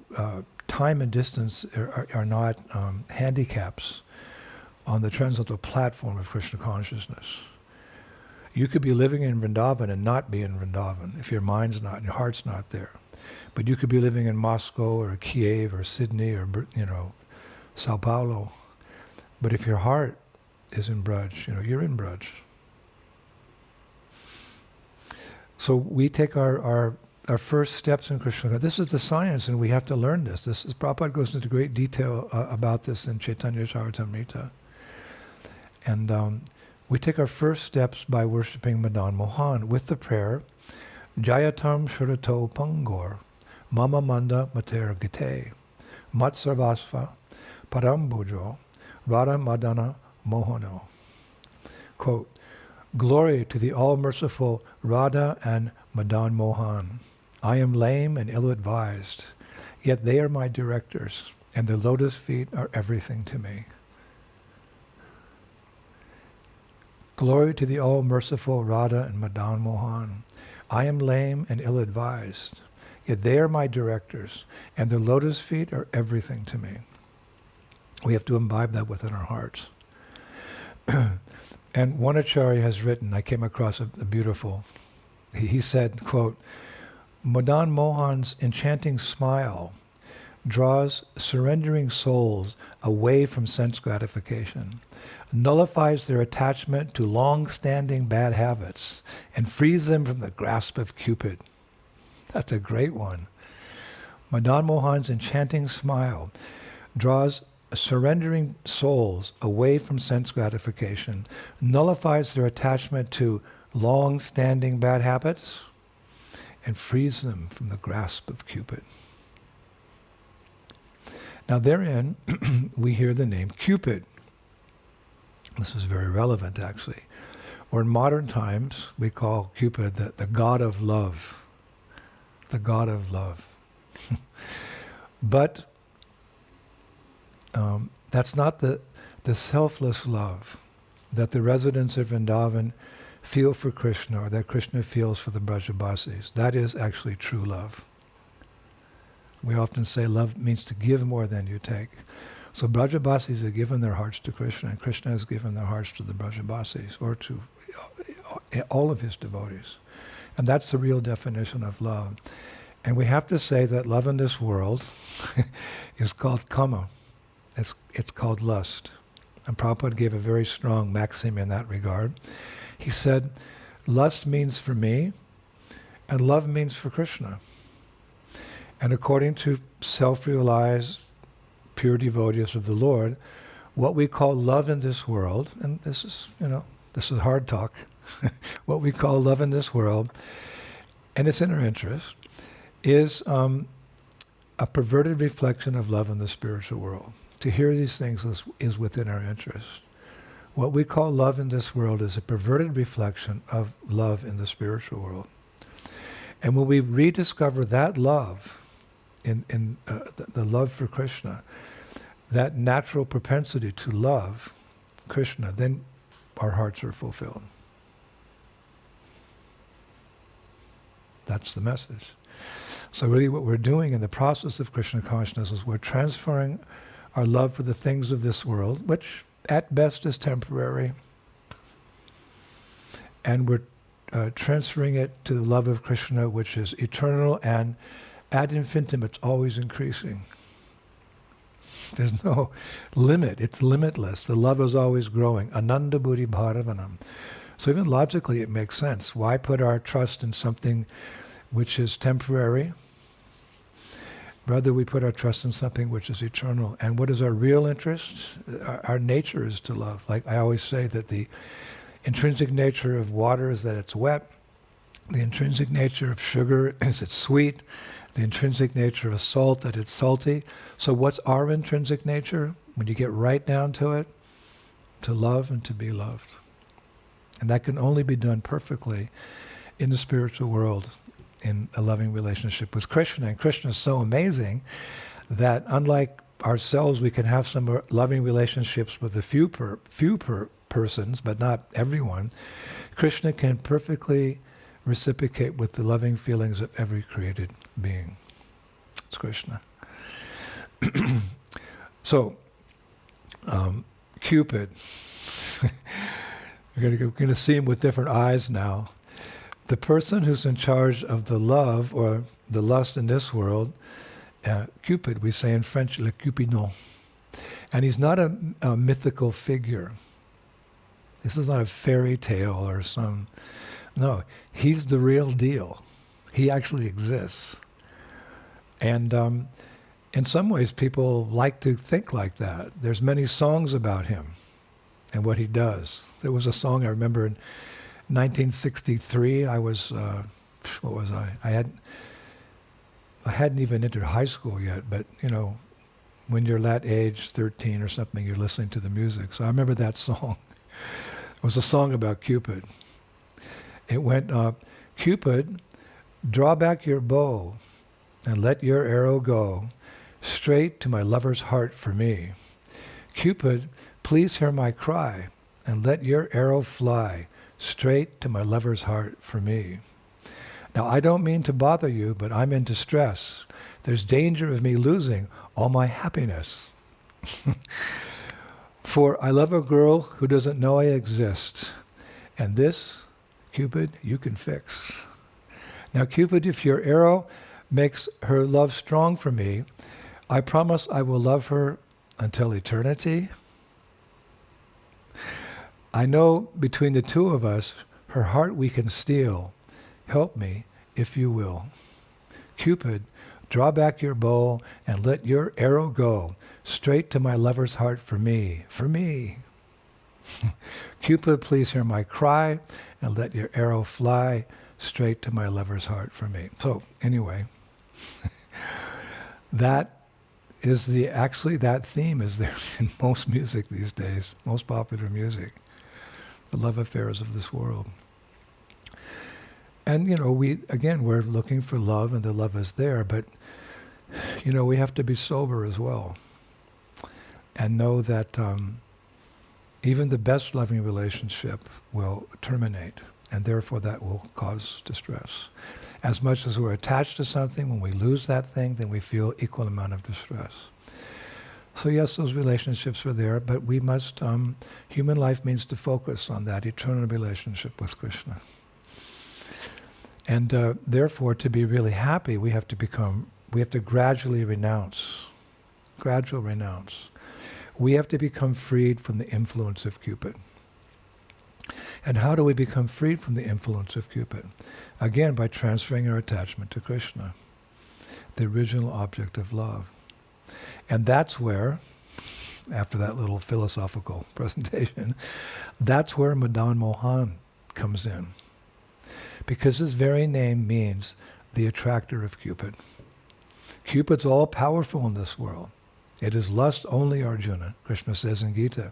time and distance are not handicaps on the transcendental platform of Krishna consciousness. You could be living in Vrindavan and not be in Vrindavan if your mind's not and your heart's not there. But you could be living in Moscow or Kiev or Sydney or Sao Paulo. But if your heart is in Braj, you're in Braj. So we take our first steps in Krishna. This is the science, and we have to learn this. Prabhupada goes into great detail about this in Chaitanya Charitamrita. And we take our first steps by worshipping Madan Mohan with the prayer, Jayatam Shurato Pangor, Mama Manda Mater Gite, Mat Sarvasva, Parambujo, Radha Madana Mohano. Quote, "Glory to the all-merciful Radha and Madan Mohan. I am lame and ill-advised, yet they are my directors, and their lotus feet are everything to me." Glory to the all-merciful Radha and Madan Mohan. I am lame and ill-advised, yet they are my directors, and their lotus feet are everything to me. We have to imbibe that within our hearts. And one Acharya has written, I came across a beautiful, he said, quote, "Madan Mohan's enchanting smile draws surrendering souls away from sense gratification, nullifies their attachment to long-standing bad habits, and frees them from the grasp of Cupid." That's a great one. Madan Mohan's enchanting smile draws surrendering souls away from sense gratification, nullifies their attachment to long-standing bad habits, and frees them from the grasp of Cupid. Now therein, we hear the name Cupid. This is very relevant, actually. Or in modern times, we call Cupid the god of love. The god of love. But that's not the selfless love that the residents of Vrindavan feel for Krishna, or that Krishna feels for the Brajabasis. That is actually true love. We often say love means to give more than you take. So Brajabasis have given their hearts to Krishna, and Krishna has given their hearts to the Brajabasis, or to all of his devotees. And that's the real definition of love. And we have to say that love in this world is called kama. It's called lust. And Prabhupada gave a very strong maxim in that regard. He said, lust means for me And love means for Krishna. And according to self-realized, pure devotees of the Lord, what we call love in this world, and this is, this is hard talk, what we call love in this world, and its inner interest, is a perverted reflection of love in the spiritual world. To hear these things is within our interest. What we call love in this world is a perverted reflection of love in the spiritual world. And when we rediscover that love, the love for Krishna, that natural propensity to love Krishna, then our hearts are fulfilled. That's the message. So really what we're doing in the process of Krishna consciousness is we're transferring our love for the things of this world, which at best is temporary, and we're transferring it to the love of Krishna, which is eternal and ad infinitum, it's always increasing. There's no limit, it's limitless. The love is always growing. Ananda buddhi bharavanam. So even logically it makes sense. Why put our trust in something which is temporary? Rather, we put our trust in something which is eternal. And what is our real interest? Our nature is to love. Like I always say that the intrinsic nature of water is that it's wet. The intrinsic nature of sugar is it's sweet. The intrinsic nature of salt, that it's salty. So what's our intrinsic nature? When you get right down to it, to love and to be loved. And that can only be done perfectly in the spiritual world, in a loving relationship with Krishna. And Krishna is so amazing that unlike ourselves, we can have some loving relationships with a few persons, but not everyone. Krishna can perfectly reciprocate with the loving feelings of every created being. It's Krishna. So, Cupid. We're going to see him with different eyes now. The person who's in charge of the love or the lust in this world, Cupid, we say in French, le Cupidon. And he's not a mythical figure. This is not a fairy tale or some... No, he's the real deal. He actually exists. And in some ways, people like to think like that. There's many songs about him and what he does. There was a song I remember in 1963. I was, what was I? I hadn't even entered high school yet, but when you're that age, 13 or something, you're listening to the music. So I remember that song. It was a song about Cupid. It went, Cupid, draw back your bow and let your arrow go straight to my lover's heart for me. Cupid, please hear my cry and let your arrow fly straight to my lover's heart for me. Now, I don't mean to bother you, but I'm in distress. There's danger of me losing all my happiness. For I love a girl who doesn't know I exist. And this, Cupid, you can fix. Now, Cupid, if your arrow makes her love strong for me, I promise I will love her until eternity. I know between the two of us, her heart we can steal. Help me, if you will. Cupid, draw back your bow and let your arrow go straight to my lover's heart for me, for me. Cupid, please hear my cry and let your arrow fly straight to my lover's heart for me. So anyway, that is that theme is there in most music these days, most popular music, the love affairs of this world. And we're looking for love and the love is there, but we have to be sober as well and know that even the best loving relationship will terminate, and therefore that will cause distress. As much as we're attached to something, when we lose that thing, then we feel equal amount of distress. So yes, those relationships are there, but we must, human life means to focus on that eternal relationship with Krishna. And therefore, to be really happy, we have to gradually renounce. Gradual renounce. We have to become freed from the influence of Cupid. And how do we become freed from the influence of Cupid? Again, by transferring our attachment to Krishna, the original object of love. And that's where, after that little philosophical presentation, that's where Madan Mohan comes in. Because his very name means the attractor of Cupid. Cupid's all powerful in this world. It is lust only, Arjuna, Krishna says in Gita,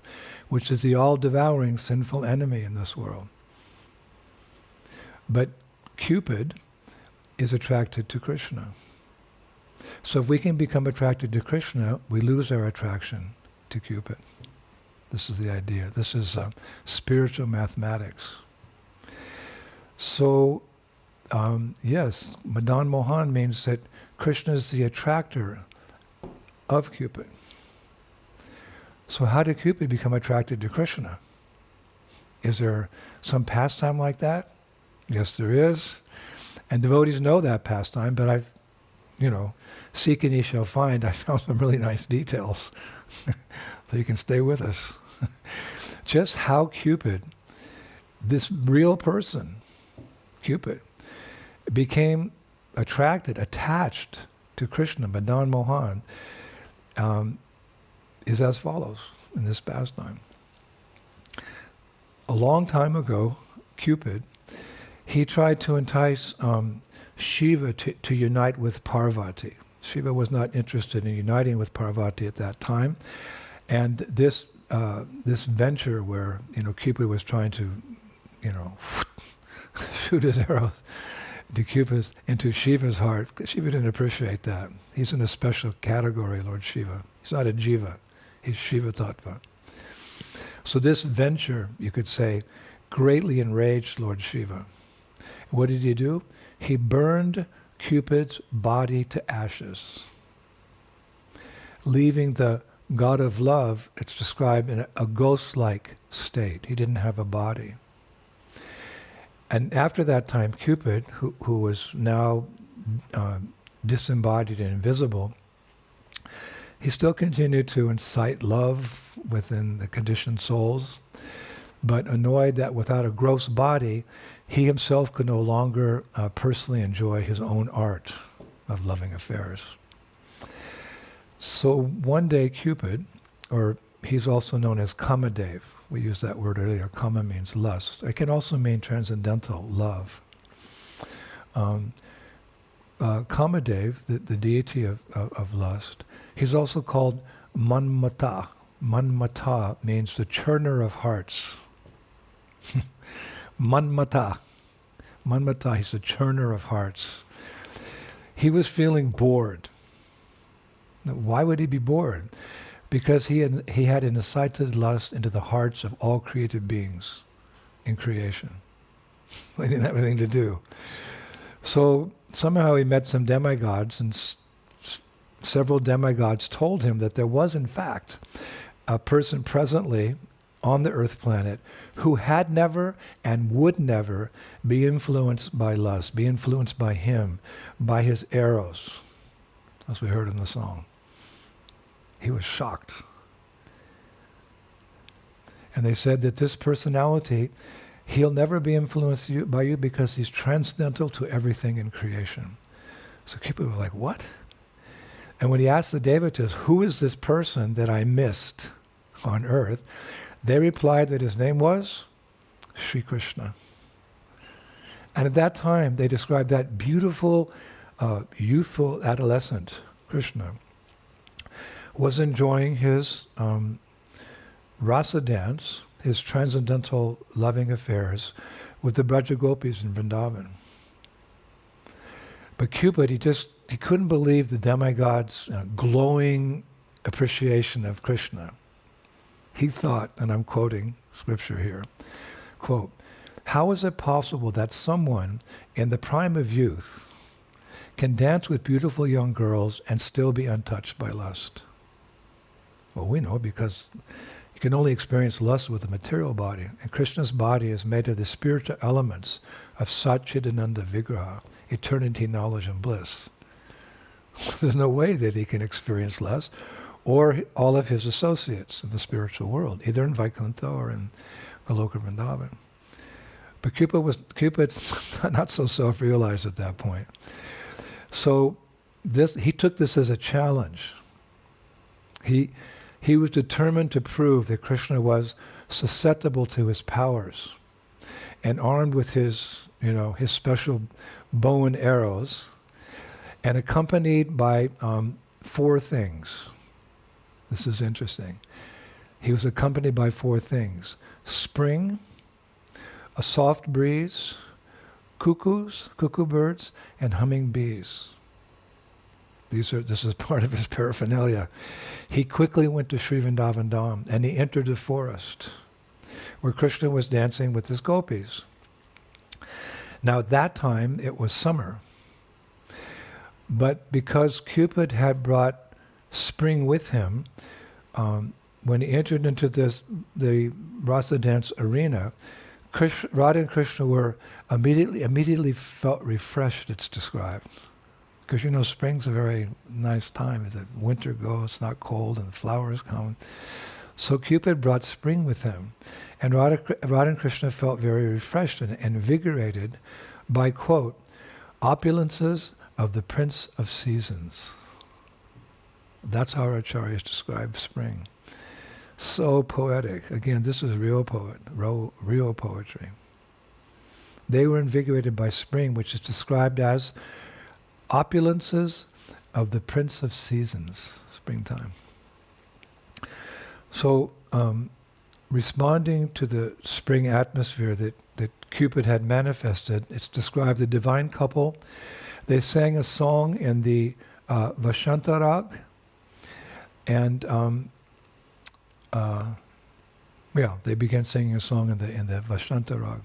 which is the all-devouring sinful enemy in this world. But Cupid is attracted to Krishna. So if we can become attracted to Krishna, we lose our attraction to Cupid. This is the idea. This is spiritual mathematics. So, yes, Madan Mohan means that Krishna is the attractor of Cupid. So how did Cupid become attracted to Krishna? Is there some pastime like that? Yes, there is. And devotees know that pastime, but I've, seek and ye shall find. I found some really nice details. So you can stay with us. Just how Cupid, this real person, Cupid, became attached to Krishna, Madan Mohan, is as follows in this pastime. A long time ago, Cupid, he tried to entice Shiva to unite with Parvati. Shiva was not interested in uniting with Parvati at that time, and this venture where Cupid was trying to shoot his arrows into Shiva's heart. Shiva didn't appreciate that. He's in a special category, Lord Shiva. He's not a jiva. He's Shiva Tattva. So this venture, you could say, greatly enraged Lord Shiva. What did he do? He burned Cupid's body to ashes, leaving the god of love, it's described in a ghost-like state. He didn't have a body. And after that time, Cupid, who was now disembodied and invisible, he still continued to incite love within the conditioned souls, but annoyed that without a gross body, he himself could no longer personally enjoy his own art of loving affairs. So one day Cupid, or he's also known as Kamadev, we used that word earlier, Kama means lust. It can also mean transcendental love. Kamadev, the deity of lust, he's also called Manmata. Manmata means the churner of hearts. Manmata. Manmata, he's the churner of hearts. He was feeling bored. Now, why would he be bored? Because he had incited lust into the hearts of all created beings in creation. They didn't have anything to do. So somehow he met some demigods, and several demigods told him that there was, in fact, a person presently on the earth planet who had never and would never be influenced by lust, be influenced by him, by his arrows, as we heard in the song. He was shocked. And they said that this personality, he'll never be influenced by you because he's transcendental to everything in creation. So people were like, what? And when he asked the devotees, who is this person that I missed on earth? They replied that his name was Sri Krishna. And at that time, they described that beautiful, youthful adolescent, Krishna, was enjoying his rasa dance, his transcendental loving affairs with the Braja Gopis in Vrindavan. But Cupid, he couldn't believe the demigod's glowing appreciation of Krishna. He thought, and I'm quoting scripture here, quote, "How is it possible that someone in the prime of youth can dance with beautiful young girls and still be untouched by lust?" Well, we know because you can only experience lust with a material body, and Krishna's body is made of the spiritual elements of Satchidananda Vigraha, eternity, knowledge, and bliss. There's no way that he can experience lust, or all of his associates in the spiritual world, either in Vaikuntha or in Goloka Vrindavan. But Cupid's not so self-realized at that point. So he took this as a challenge. He was determined to prove that Krishna was susceptible to his powers, and armed with his special bow and arrows, and accompanied by 4 things. This is interesting. He was accompanied by 4 things: spring, a soft breeze, cuckoo birds, and humming bees. This is part of his paraphernalia. He quickly went to Sri Vrindavan and he entered the forest where Krishna was dancing with his gopis. Now at that time it was summer, but because Cupid had brought spring with him, when he entered into the rasa dance arena, Radha and Krishna were immediately felt refreshed, it's described. Because spring's a very nice time. The winter goes, it's not cold, and the flowers come. So Cupid brought spring with him. And Radha and Krishna felt very refreshed and invigorated by, quote, opulences of the Prince of Seasons. That's how our acharyas describe spring. So poetic. Again, this is real poetry. They were invigorated by spring, which is described as opulences of the Prince of Seasons, springtime. So, responding to the spring atmosphere that Cupid had manifested, it's described the divine couple. They sang a song in the Vashanta rag, and they began singing a song in the Vashanta rag.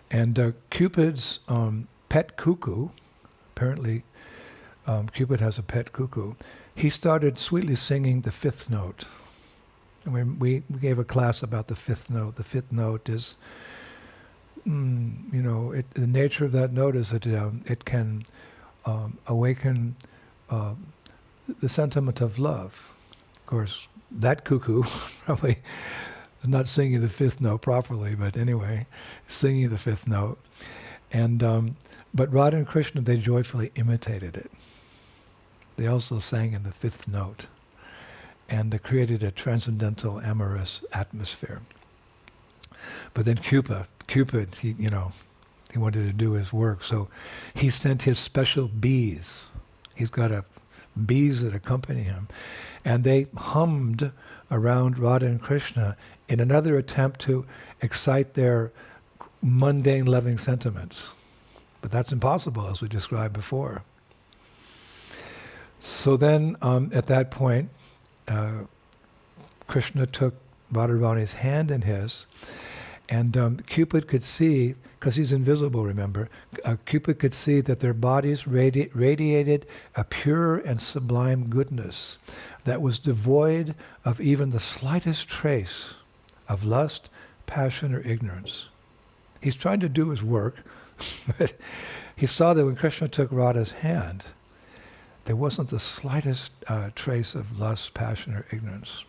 And Cupid's pet cuckoo, apparently Cupid has a pet cuckoo, he started sweetly singing the 5th note. And we gave a class about the 5th note. The 5th note is, the nature of that note is that it can awaken the sentiment of love. Of course, that cuckoo probably is not singing the 5th note properly, but anyway, singing the 5th note. And but Radha and Krishna, they joyfully imitated it. They also sang in the 5th note, and they created a transcendental, amorous atmosphere. But then Cupid, he wanted to do his work, so he sent his special bees. He's got bees that accompany him, and they hummed around Radha and Krishna in another attempt to excite their mundane, loving sentiments. But that's impossible, as we described before. So then, at that point, Krishna took Radharani's hand in his, and Cupid could see, because he's invisible, remember, Cupid could see that their bodies radiated a pure and sublime goodness that was devoid of even the slightest trace of lust, passion, or ignorance. He's trying to do his work, but he saw that when Krishna took Radha's hand, there wasn't the slightest trace of lust, passion, or ignorance.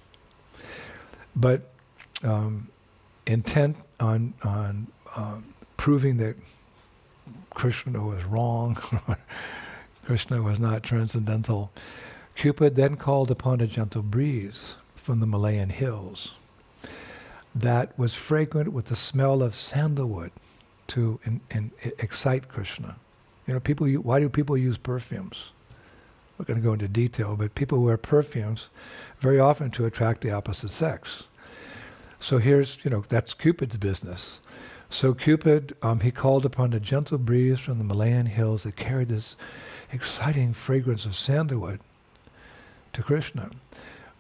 But intent on proving that Krishna was wrong, Krishna was not transcendental, Cupid then called upon a gentle breeze from the Malayan hills that was fragrant with the smell of sandalwood to excite Krishna. Why do people use perfumes? We're going to go into detail, but people wear perfumes very often to attract the opposite sex. So that's Cupid's business. So Cupid, he called upon a gentle breeze from the Malayan hills that carried this exciting fragrance of sandalwood to Krishna.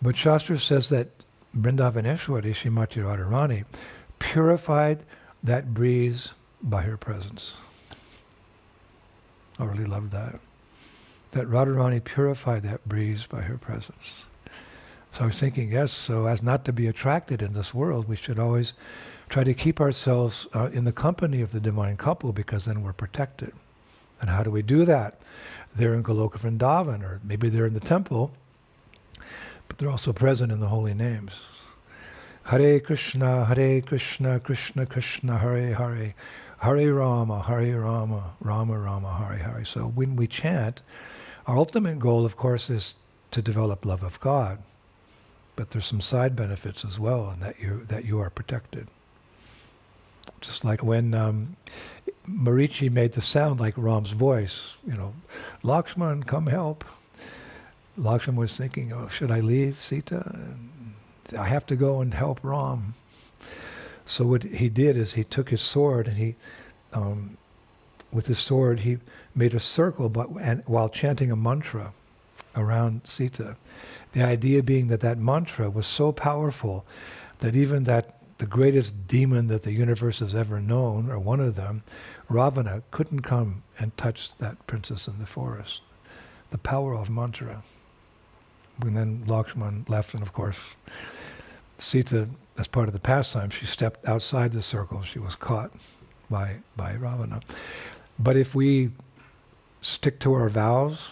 But Shastra says that Vrindavaneshwari, Srimati Radharani, purified that breeze by her presence. I really love that. That Radharani purified that breeze by her presence. So I was thinking, yes, so as not to be attracted in this world, we should always try to keep ourselves in the company of the divine couple, because then we're protected. And how do we do that? They're in Goloka Vrindavan, or maybe they're in the temple, but they're also present in the holy names. Hare Krishna, Krishna Krishna, Hare Hare, Hare Rama, Rama Rama, Hare Hare. So when we chant, our ultimate goal, of course, is to develop love of God. But there's some side benefits as well, in that you are protected. Just like when Marichi made the sound like Ram's voice, Lakshman, come help. Lakshman was thinking, oh, should I leave Sita? I have to go and help Ram. So what he did is he took his sword and he, with his sword, he made a circle, while chanting a mantra around Sita. The idea being that mantra was so powerful that even the greatest demon that the universe has ever known, or one of them, Ravana, couldn't come and touch that princess in the forest. The power of mantra. And then Lakshman left, and of course, Sita, as part of the pastime, she stepped outside the circle. She was caught by Ravana. But if we stick to our vows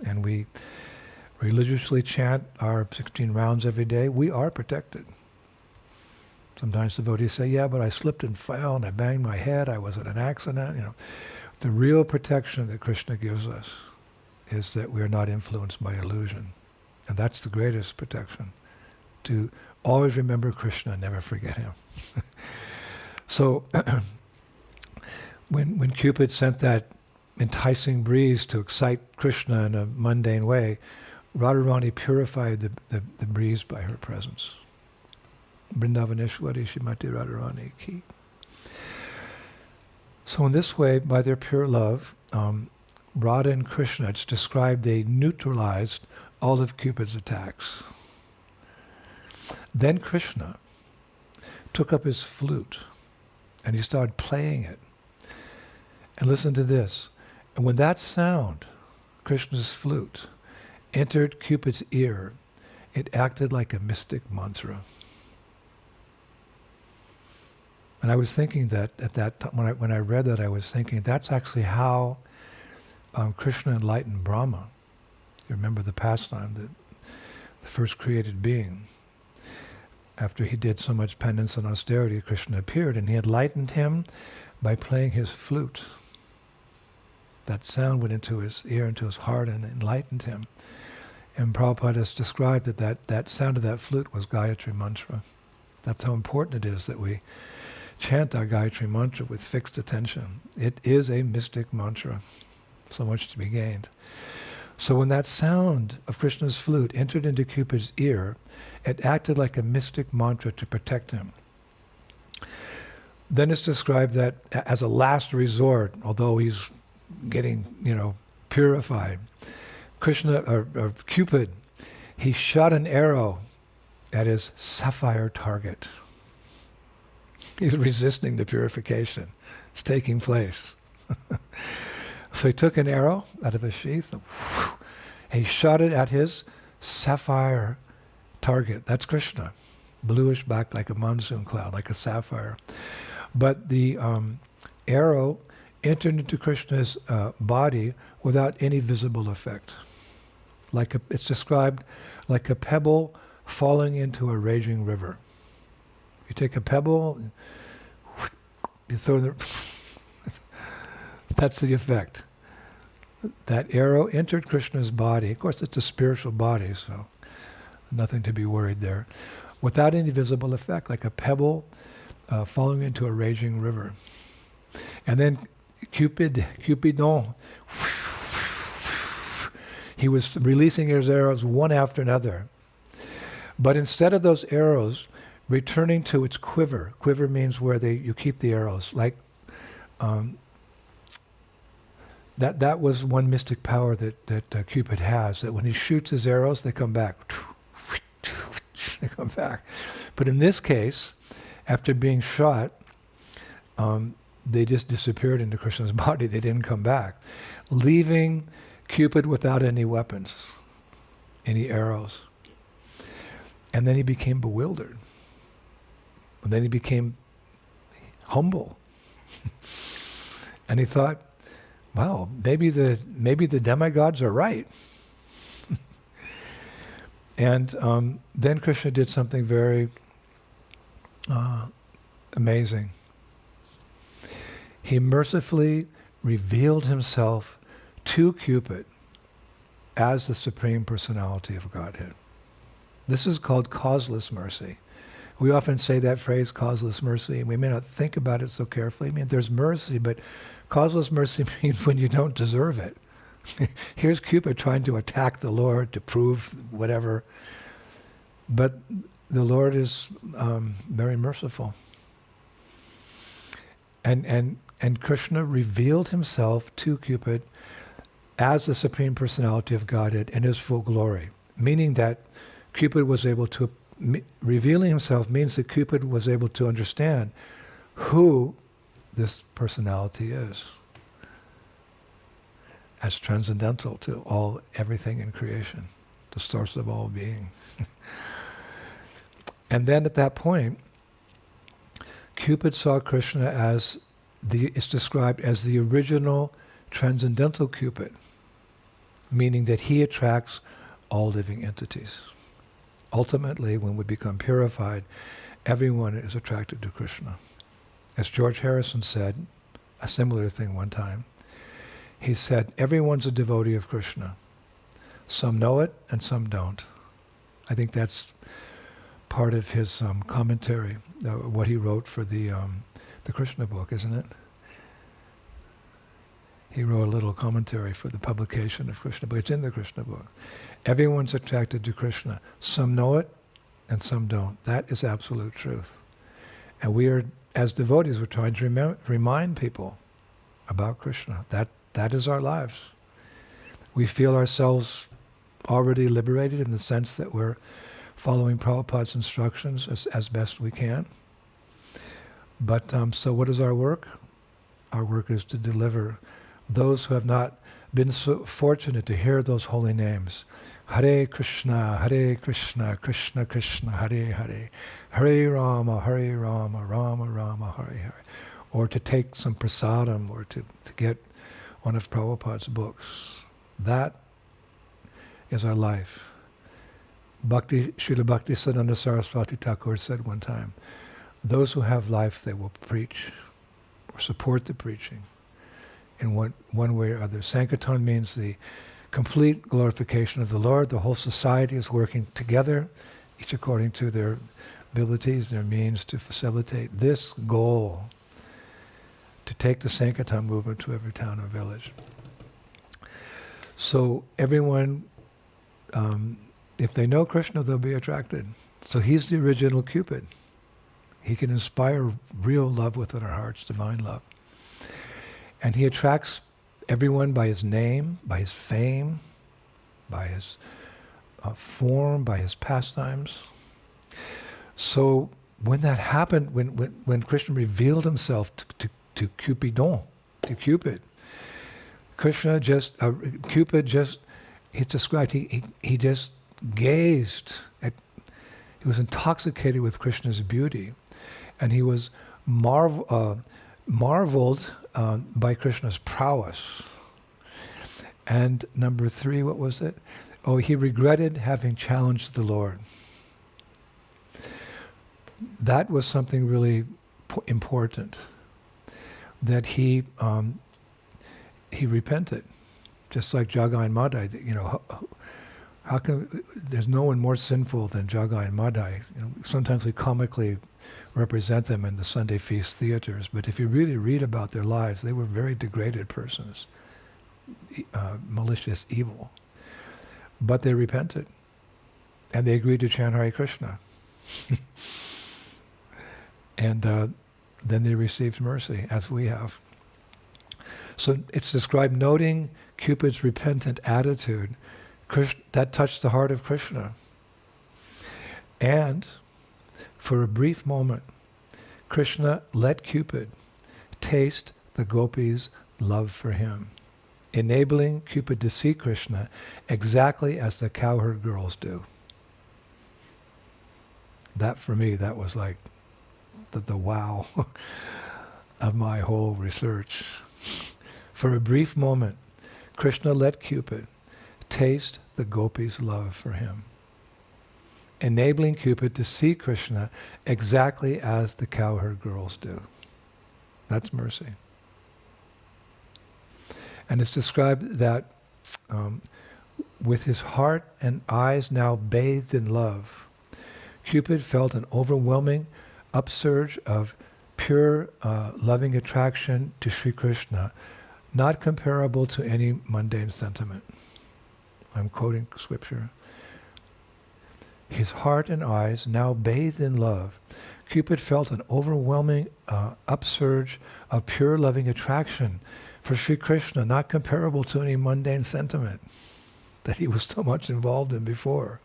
and we religiously chant our 16 rounds every day, we are protected. Sometimes devotees say, yeah, but I slipped and fell and I banged my head, I was in an accident. The real protection that Krishna gives us is that we are not influenced by illusion. And that's the greatest protection, to always remember Krishna and never forget him. So when Cupid sent that enticing breeze to excite Krishna in a mundane way, Radharani purified the breeze by her presence. Vrindavaneshwari Shrimati Radharani ki. So in this way, by their pure love, Radha and Krishna, it's described, they neutralized all of Cupid's attacks. Then Krishna took up his flute and he started playing it. And listen to this. And when that sound, Krishna's flute, entered Cupid's ear, it acted like a mystic mantra. And I was thinking that at that time, when I read that, I was thinking that's actually how Krishna enlightened Brahma. You remember the pastime, the first created being. After he did so much penance and austerity, Krishna appeared and he enlightened him by playing his flute. That sound went into his ear, into his heart, and enlightened him. And Prabhupada has described that sound of that flute was Gayatri Mantra. That's how important it is that we chant our Gayatri Mantra with fixed attention. It is a mystic mantra. So much to be gained. So when that sound of Krishna's flute entered into Cupid's ear, it acted like a mystic mantra to protect him. Then it's described that as a last resort, although he's getting, purified, Krishna, or Cupid, he shot an arrow at his sapphire target. He's resisting the purification. It's taking place. So he took an arrow out of his sheath and he shot it at his sapphire target. That's Krishna. Bluish black like a monsoon cloud, like a sapphire. But the arrow entered into Krishna's body without any visible effect. It's described like a pebble falling into a raging river. You take a pebble, you throw the... That's the effect. That arrow entered Krishna's body. Of course, it's a spiritual body, so nothing to be worried there. Without any visible effect, like a pebble falling into a raging river. And then Cupidon, he was releasing his arrows one after another. But instead of those arrows returning to its quiver means where you keep the arrows, like that was one mystic power that Cupid has, that when he shoots his arrows, they come back. They come back. But in this case, after being shot, they just disappeared into Krishna's body. They didn't come back, leaving Cupid without any weapons, any arrows. And then he became bewildered. And then he became humble. And he thought, wow, maybe the demigods are right. And then Krishna did something very Amazing. He mercifully revealed himself to Cupid as the Supreme Personality of Godhead. This is called causeless mercy. We often say that phrase, causeless mercy, and we may not think about it so carefully. I mean, there's mercy, but causeless mercy means when you don't deserve it. Here's Cupid trying to attack the Lord to prove whatever. But the Lord is very merciful. And Krishna revealed himself to Cupid as the Supreme Personality of Godhead in his full glory, meaning that Cupid was able to, revealing himself means that Cupid was able to understand who this personality is as transcendental to everything in creation, the source of all being. And then at that point, Cupid saw Krishna as it's described as the original transcendental Cupid, meaning that he attracts all living entities. Ultimately, when we become purified, everyone is attracted to Krishna. As George Harrison said, a similar thing one time, he said, everyone's a devotee of Krishna. Some know it and some don't. I think that's part of his commentary, what he wrote for the Krishna book, isn't it? He wrote a little commentary for the publication of Krishna book. It's in the Krishna book. Everyone's attracted to Krishna. Some know it and some don't. That is absolute truth. And we are, as devotees, we're trying to remind people about Krishna. That is our lives. We feel ourselves already liberated in the sense that we're following Prabhupada's instructions as best we can. But so what is our work? Our work is to deliver those who have not been so fortunate to hear those holy names. Hare Krishna, Krishna Krishna, Hare Hare, Hare Rama, Rama Rama, Hare Hare. Or to take some prasadam, or to get one of Prabhupada's books. That is our life. Srila Bhakti Siddhanta Saraswati Thakur said one time, those who have life, they will preach or support the preaching in one way or other. Sankirtan means the complete glorification of the Lord. The whole society is working together, each according to their abilities, their means, to facilitate this goal, to take the Sankirtan movement to every town or village. So everyone, if they know Krishna, they'll be attracted. So he's the original Cupid. He can inspire real love within our hearts, divine love. And he attracts everyone by his name, by his fame, by his form, by his pastimes. So when that happened, when Krishna revealed himself to Cupidon, to Cupid, Krishna just, Cupid just, it's described, he just gazed at, he was intoxicated with Krishna's beauty, and he was marveled by Krishna's prowess. And number 3, what was it? Oh, he regretted having challenged the Lord. That was something really important, that he repented, just like Jagai and Madai. You know, how can, there's no one more sinful than Jagai and Madai. You know, sometimes we comically represent them in the Sunday feast theaters, but if you really read about their lives, they were very degraded persons, malicious, evil. But they repented, and they agreed to chant Hare Krishna. And then they received mercy, as we have. So it's described, noting Cupid's repentant attitude, that touched the heart of Krishna. And for a brief moment, Krishna let Cupid taste the gopis' love for him, enabling Cupid to see Krishna exactly as the cowherd girls do. That, for me, that was like the wow of my whole research. For a brief moment, Krishna let Cupid taste the gopis' love for him. enabling Cupid to see Krishna exactly as the cowherd girls do. That's mercy. And it's described that with his heart and eyes now bathed in love, Cupid felt an overwhelming upsurge of pure, loving attraction to Sri Krishna, not comparable to any mundane sentiment. I'm quoting scripture. His heart and eyes now bathed in love, Cupid felt an overwhelming upsurge of pure loving attraction for Sri Krishna, not comparable to any mundane sentiment that he was so much involved in before.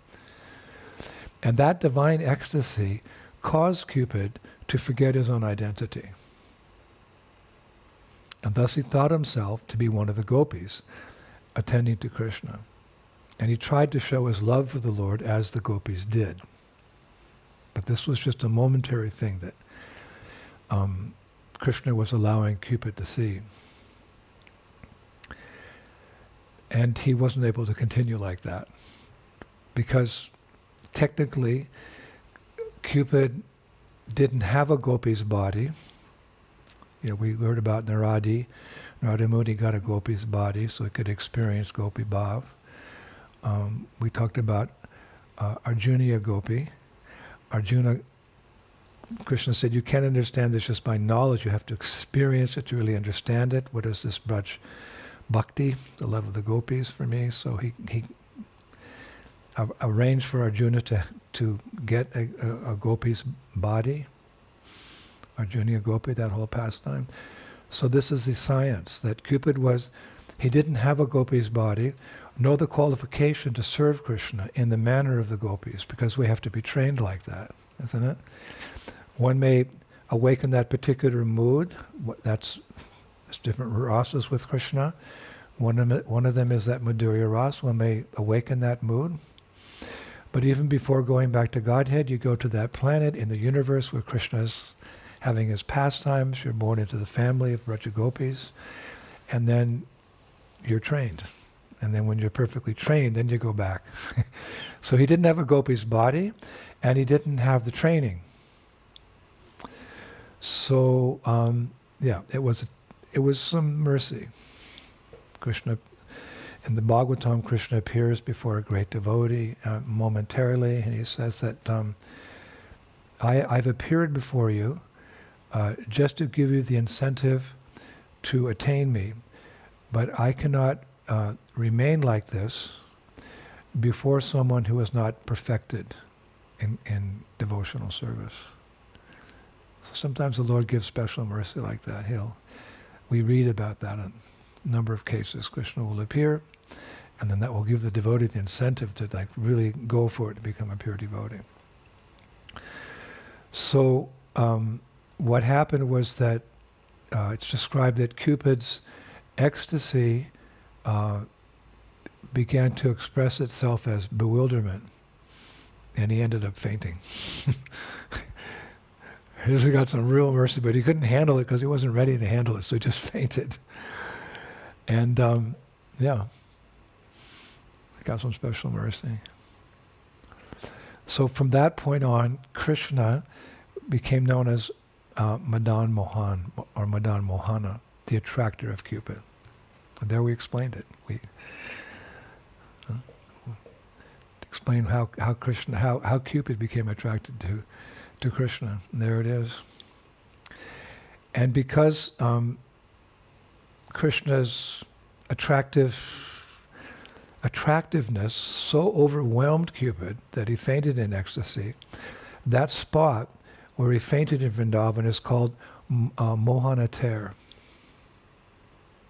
And that divine ecstasy caused Cupid to forget his own identity. And thus he thought himself to be one of the gopis attending to Krishna. And he tried to show his love for the Lord as the gopis did. But this was just a momentary thing that Krishna was allowing Cupid to see. And he wasn't able to continue like that. Because technically, Cupid didn't have a gopi's body. You know, we heard about Narada Muni got a gopi's body so he could experience gopi bhav. We talked about Arjuna gopi. Arjuna, Krishna said, you can't understand this just by knowledge. You have to experience it to really understand it. What is this Braj Bhakti, the love of the gopis for me? So he arranged for Arjuna to get a gopi's body. Arjuna gopi, that whole pastime. So this is the science, that Cupid he didn't have a gopi's body, nor the qualification to serve Krishna in the manner of the gopis, because we have to be trained like that, isn't it? One may awaken that particular mood. There's different rasas with Krishna. One of them is that Madhurya Ras. One may awaken that mood. But even before going back to Godhead, you go to that planet in the universe where Krishna is having his pastimes. You're born into the family of Braja Gopis. And then you're trained. And then when you're perfectly trained, then you go back. So he didn't have a gopi's body, and he didn't have the training. So, it was some mercy. Krishna, in the Bhagavatam, Krishna appears before a great devotee momentarily, and he says that I've appeared before you just to give you the incentive to attain me, but I cannot remain like this before someone who is not perfected in devotional service. So sometimes the Lord gives special mercy like that. We read about that in a number of cases. Krishna will appear, and then that will give the devotee the incentive to really go for it to become a pure devotee. So what happened was that it's described that Cupid's ecstasy began to express itself as bewilderment, and he ended up fainting. He got some real mercy, but he couldn't handle it because he wasn't ready to handle it, so he just fainted. And got some special mercy. So from that point on, Krishna became known as Madan Mohan, or Madan Mohana, the attractor of Cupid. And there we explained it. We explained how Krishna, how Cupid became attracted to Krishna. And there it is. And because Krishna's attractiveness so overwhelmed Cupid that he fainted in ecstasy, that spot where he fainted in Vrindavan is called Mohanater.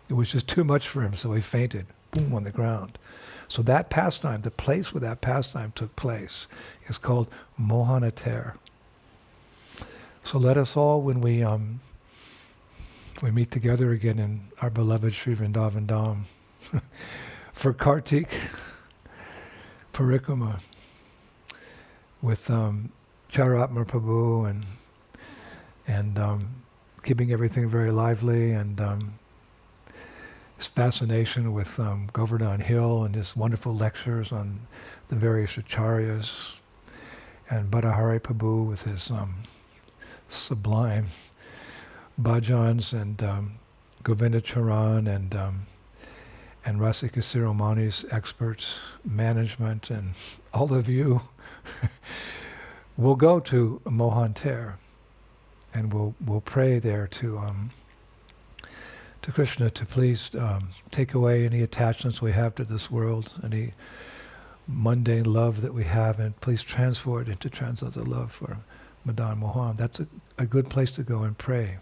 It was just too much for him, so he fainted, boom, on the ground. So that pastime, the place where that pastime took place, is called Mohanater. So let us all, when we meet together again in our beloved Sri Vrindavan Dham, for Kartik Parikrama, with Charatma Prabhu and keeping everything very lively, and his fascination with Govardhan Hill and his wonderful lectures on the various acharyas, and Badahari Prabhu with his sublime bhajans, and Govinda Charan, and Rasika Siromani's experts, management, and all of you will go to Mohan Ter, and we'll pray there to Krishna to please take away any attachments we have to this world, any mundane love that we have, and please transfer it into transcendental love for Madan Mohan. That's a good place to go and pray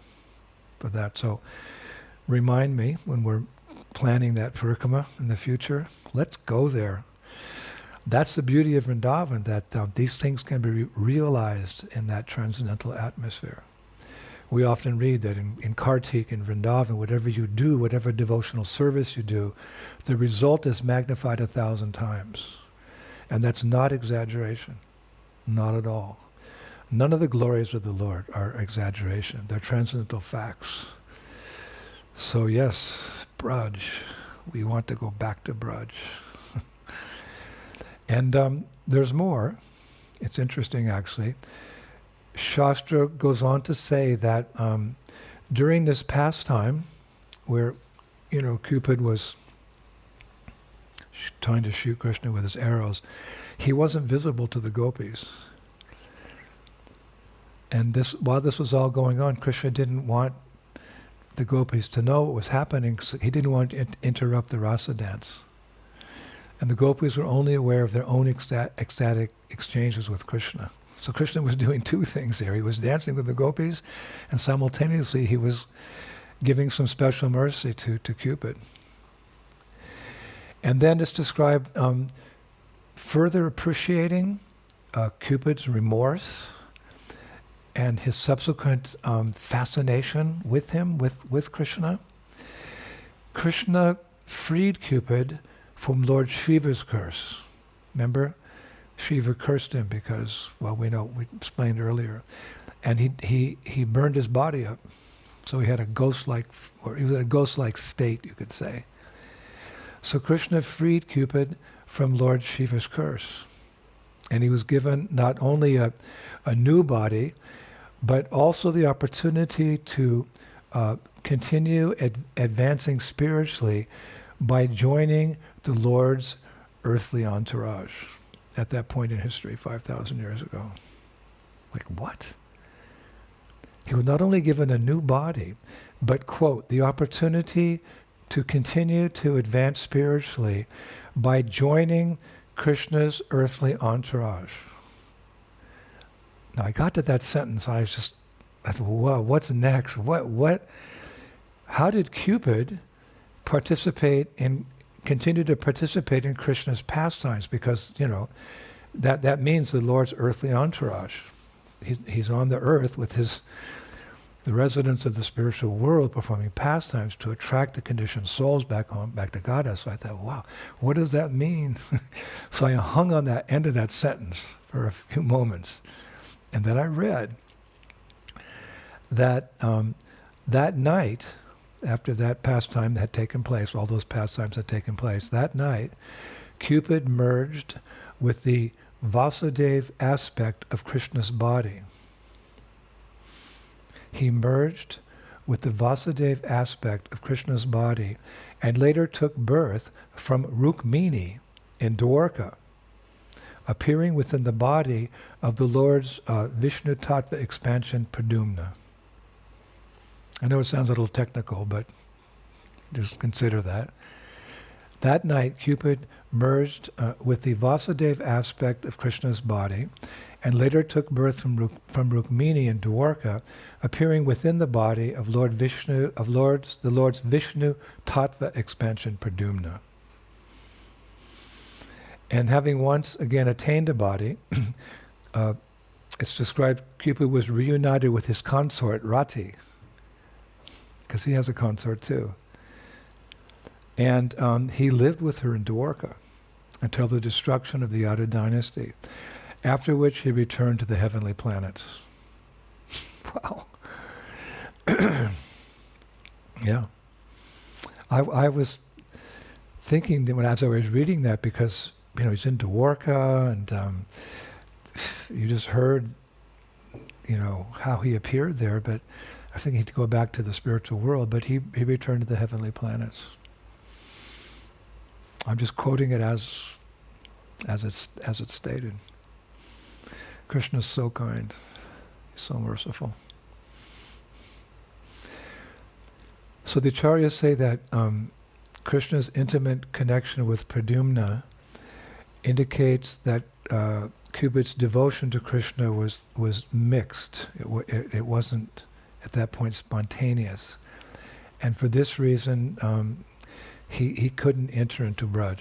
for that. So remind me when we're planning that Vrikama in the future. Let's go there. That's the beauty of Vrindavan, that these things can be realized in that transcendental atmosphere. We often read that in Kartik and Vrindavan, whatever you do, whatever devotional service you do, the result is magnified 1,000 times. And that's not exaggeration. Not at all. None of the glories of the Lord are exaggeration. They're transcendental facts. So yes, Braj. We want to go back to Braj. And there's more. It's interesting, actually. Shastra goes on to say that during this pastime, where, Cupid was trying to shoot Krishna with his arrows, he wasn't visible to the gopis. And while this was all going on, Krishna didn't want the gopis to know what was happening, so he didn't want to interrupt the rasa dance. And the gopis were only aware of their own ecstatic exchanges with Krishna. So Krishna was doing two things there. He was dancing with the gopis, and simultaneously he was giving some special mercy to Cupid. And then it's described further appreciating Cupid's remorse and his subsequent fascination with him, with Krishna. Krishna freed Cupid from Lord Shiva's curse. Remember? Shiva cursed him because, well, we explained earlier. And he burned his body up. So he was in a ghost-like state, you could say. So Krishna freed Cupid from Lord Shiva's curse. And he was given not only a new body, but also the opportunity to continue advancing spiritually by joining the Lord's earthly entourage at that point in history, 5,000 years ago. Like, what? He was not only given a new body, but, quote, the opportunity to continue to advance spiritually by joining Krishna's earthly entourage. Now, I got to that sentence, I thought, whoa, what's next? How did Cupid continue to participate in Krishna's pastimes? Because, that means the Lord's earthly entourage. He's on the earth with the residents of the spiritual world performing pastimes to attract the conditioned souls back home, back to Godhead. So I thought, wow, what does that mean? So I hung on that end of that sentence for a few moments. And then I read that that night, after that pastime had taken place, all those pastimes had taken place, that night, Cupid merged with the Vasudeva aspect of Krishna's body. He merged with the Vasudeva aspect of Krishna's body and later took birth from Rukmini in Dwarka, appearing within the body of the Lord's Vishnu Tattva expansion Pradyumna. I know it sounds a little technical, but just consider that. That night, Cupid merged with the Vasudeva aspect of Krishna's body and later took birth from Rukmini in Dwarka, appearing within the body of the Lord's Vishnu Tattva expansion Pradyumna. And having once again attained a body, it's described Cupid was reunited with his consort Rati, because he has a consort too. And he lived with her in Dwarka until the destruction of the Yadu dynasty, after which he returned to the heavenly planets. Wow. Yeah. I was thinking that as I was reading that, because he's in Dwarka, and You just heard, how he appeared there, but I think he'd go back to the spiritual world, but he returned to the heavenly planets. I'm just quoting it as it's stated. Krishna's so kind. He's so merciful. So the acharyas say that Krishna's intimate connection with Pradyumna indicates that Cupid's devotion to Krishna was mixed. It wasn't at that point spontaneous, and for this reason, he couldn't enter into Braj.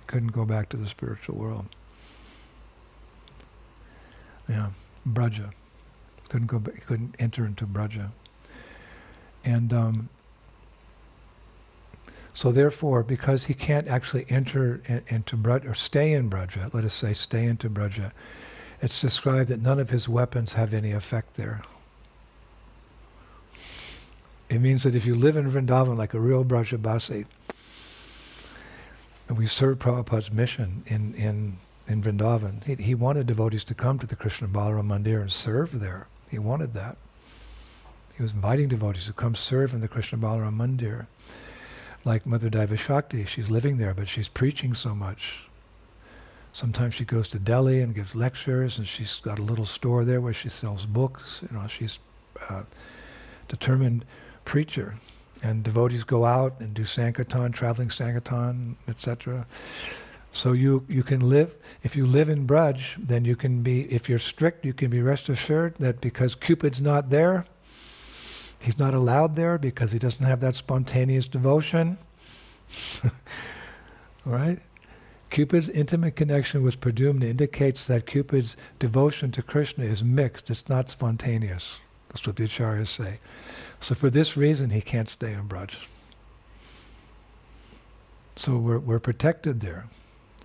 Couldn't go back to the spiritual world. Yeah, Braja. Couldn't enter into Braja. And so therefore, because he can't actually enter into Braja, or stay in Braja, let us say stay into Braja, it's described that none of his weapons have any effect there. It means that if you live in Vrindavan like a real Brajabasi, and we serve Prabhupada's mission in Vrindavan, he wanted devotees to come to the Krishna Balaram Mandir and serve there. He wanted that. He was inviting devotees to come serve in the Krishna Balaram Mandir. Like Mother Daiva Shakti, she's living there, but she's preaching so much. Sometimes she goes to Delhi and gives lectures, and she's got a little store there where she sells books. She's a determined preacher. And devotees go out and do Sankirtan, traveling Sankirtan, etc. So you can live, if you live in Braj, then you can be, if you're strict, you can be rest assured that because Cupid's not there, he's not allowed there because he doesn't have that spontaneous devotion. Right? Cupid's intimate connection with Pradyumna indicates that Cupid's devotion to Krishna is mixed, it's not spontaneous. That's what the acharyas say. So for this reason, he can't stay in Braj. So we're protected there.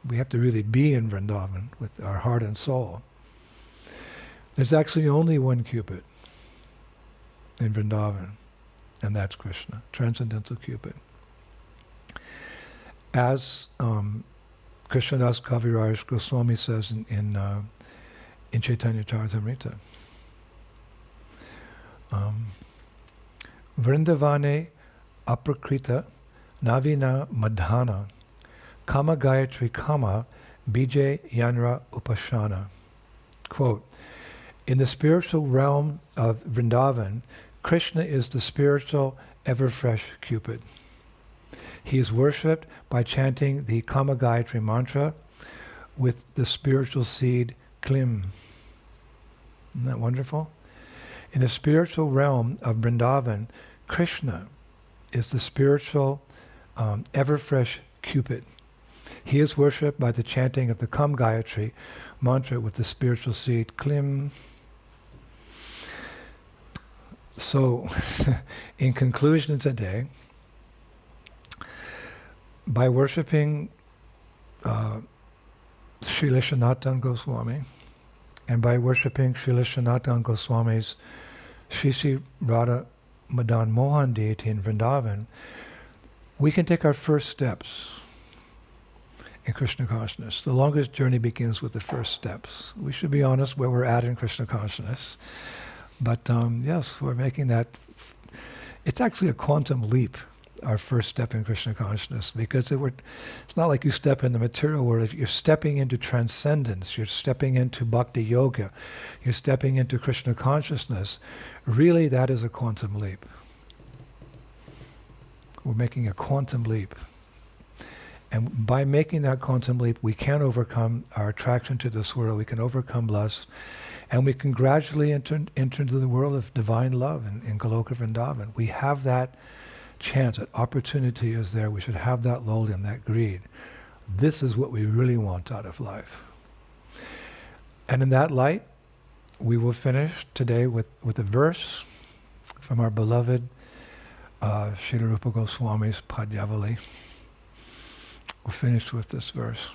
We have to really be in Vrindavan with our heart and soul. There's actually only one Cupid in Vrindavan, and that's Krishna, transcendental Cupid. As Krishnadas Kaviraj Goswami says in Chaitanya Charitamrita, Vrindavane aprakrita navina madhana kama gayatri kama bijay yanra upashana. Quote, in the spiritual realm of Vrindavan, Krishna is the spiritual, ever-fresh Cupid. He is worshipped by chanting the Kama Gayatri mantra with the spiritual seed Klim. Isn't that wonderful? In the spiritual realm of Vrindavan, Krishna is the spiritual, ever-fresh Cupid. He is worshipped by the chanting of the Kam Gayatri mantra with the spiritual seed Klim. So, in conclusion today, by worshipping Srila Sanatana Goswami, and by worshipping Srila Sanatana Goswami's Sri Radha Madan Mohan deity in Vrindavan, we can take our first steps in Krishna consciousness. The longest journey begins with the first steps. We should be honest where we're at in Krishna consciousness. But yes, we're making that. It's actually a quantum leap, our first step in Krishna consciousness, because it's not like you step in the material world. If you're stepping into transcendence, you're stepping into bhakti yoga, you're stepping into Krishna consciousness, really that is a quantum leap. We're making a quantum leap. And by making that quantum leap, we can overcome our attraction to this world, we can overcome lust, and we can gradually enter into the world of divine love in Goloka Vrindavan. We have that chance, that opportunity is there. We should have that lolya and that greed. This is what we really want out of life. And in that light, we will finish today with a verse from our beloved Srila Rupa Goswami's Padyavali. We'll finish with this verse.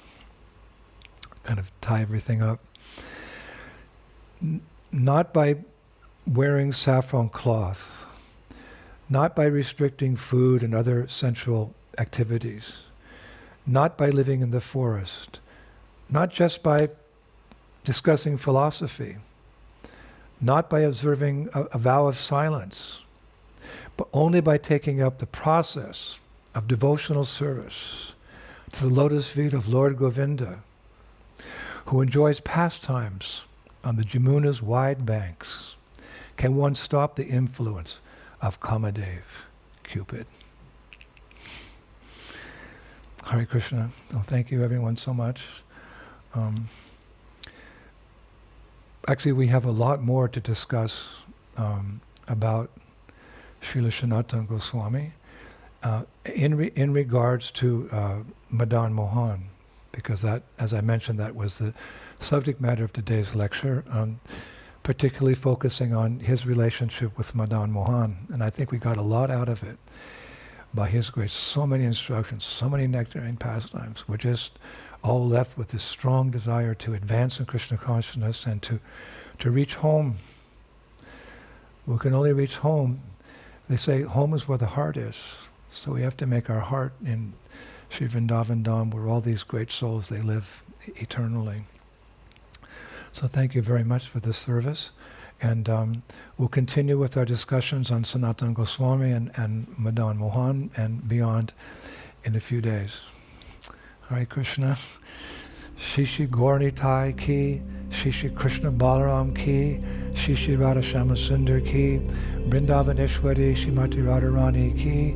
Kind of tie everything up. Not by wearing saffron cloth, not by restricting food and other sensual activities, not by living in the forest, not just by discussing philosophy, not by observing a vow of silence, but only by taking up the process of devotional service to the lotus feet of Lord Govinda, who enjoys pastimes on the Jamuna's wide banks, can one stop the influence of Kamadev, Cupid. Hare Krishna. Oh, thank you everyone so much. Actually, we have a lot more to discuss about Srila Sanatana Goswami in regards to Madan Mohan, because that, as I mentioned, that was the subject matter of today's lecture, particularly focusing on his relationship with Madan Mohan. And I think we got a lot out of it by his grace. So many instructions, so many nectarine pastimes. We're just all left with this strong desire to advance in Krishna consciousness and to reach home. We can only reach home. They say home is where the heart is. So we have to make our heart in Sri Vrindavan Dham, where all these great souls, they live eternally. So thank you very much for this service. And we'll continue with our discussions on Sanatana Goswami and Madan Mohan and beyond in a few days. Hare Krishna. Shishi Gaurnitai ki, Shishi Krishna Balaram ki, Shishi Radha Sundar ki, Vrindavan Ishwari Shrimati Radharani ki,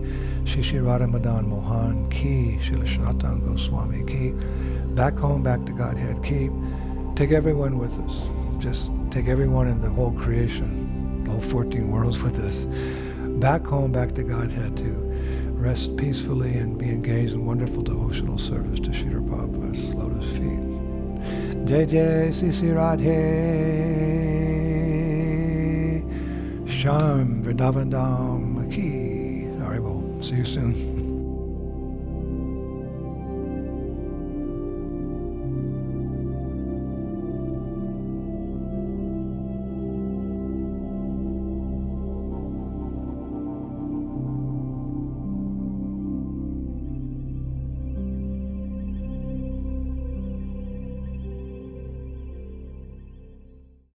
Shishi Radha Madan Mohan ki, Srila Sanatana Goswami ki. Back home, back to Godhead ki. Take everyone with us. Just take everyone in the whole creation, all 14 worlds with us. Back home, back to Godhead to rest peacefully and be engaged in wonderful devotional service to Srila Prabhupada's lotus feet. Jai Jai Sri Radhe Shyam Vrindavan Dham ki. Haribol. See you soon.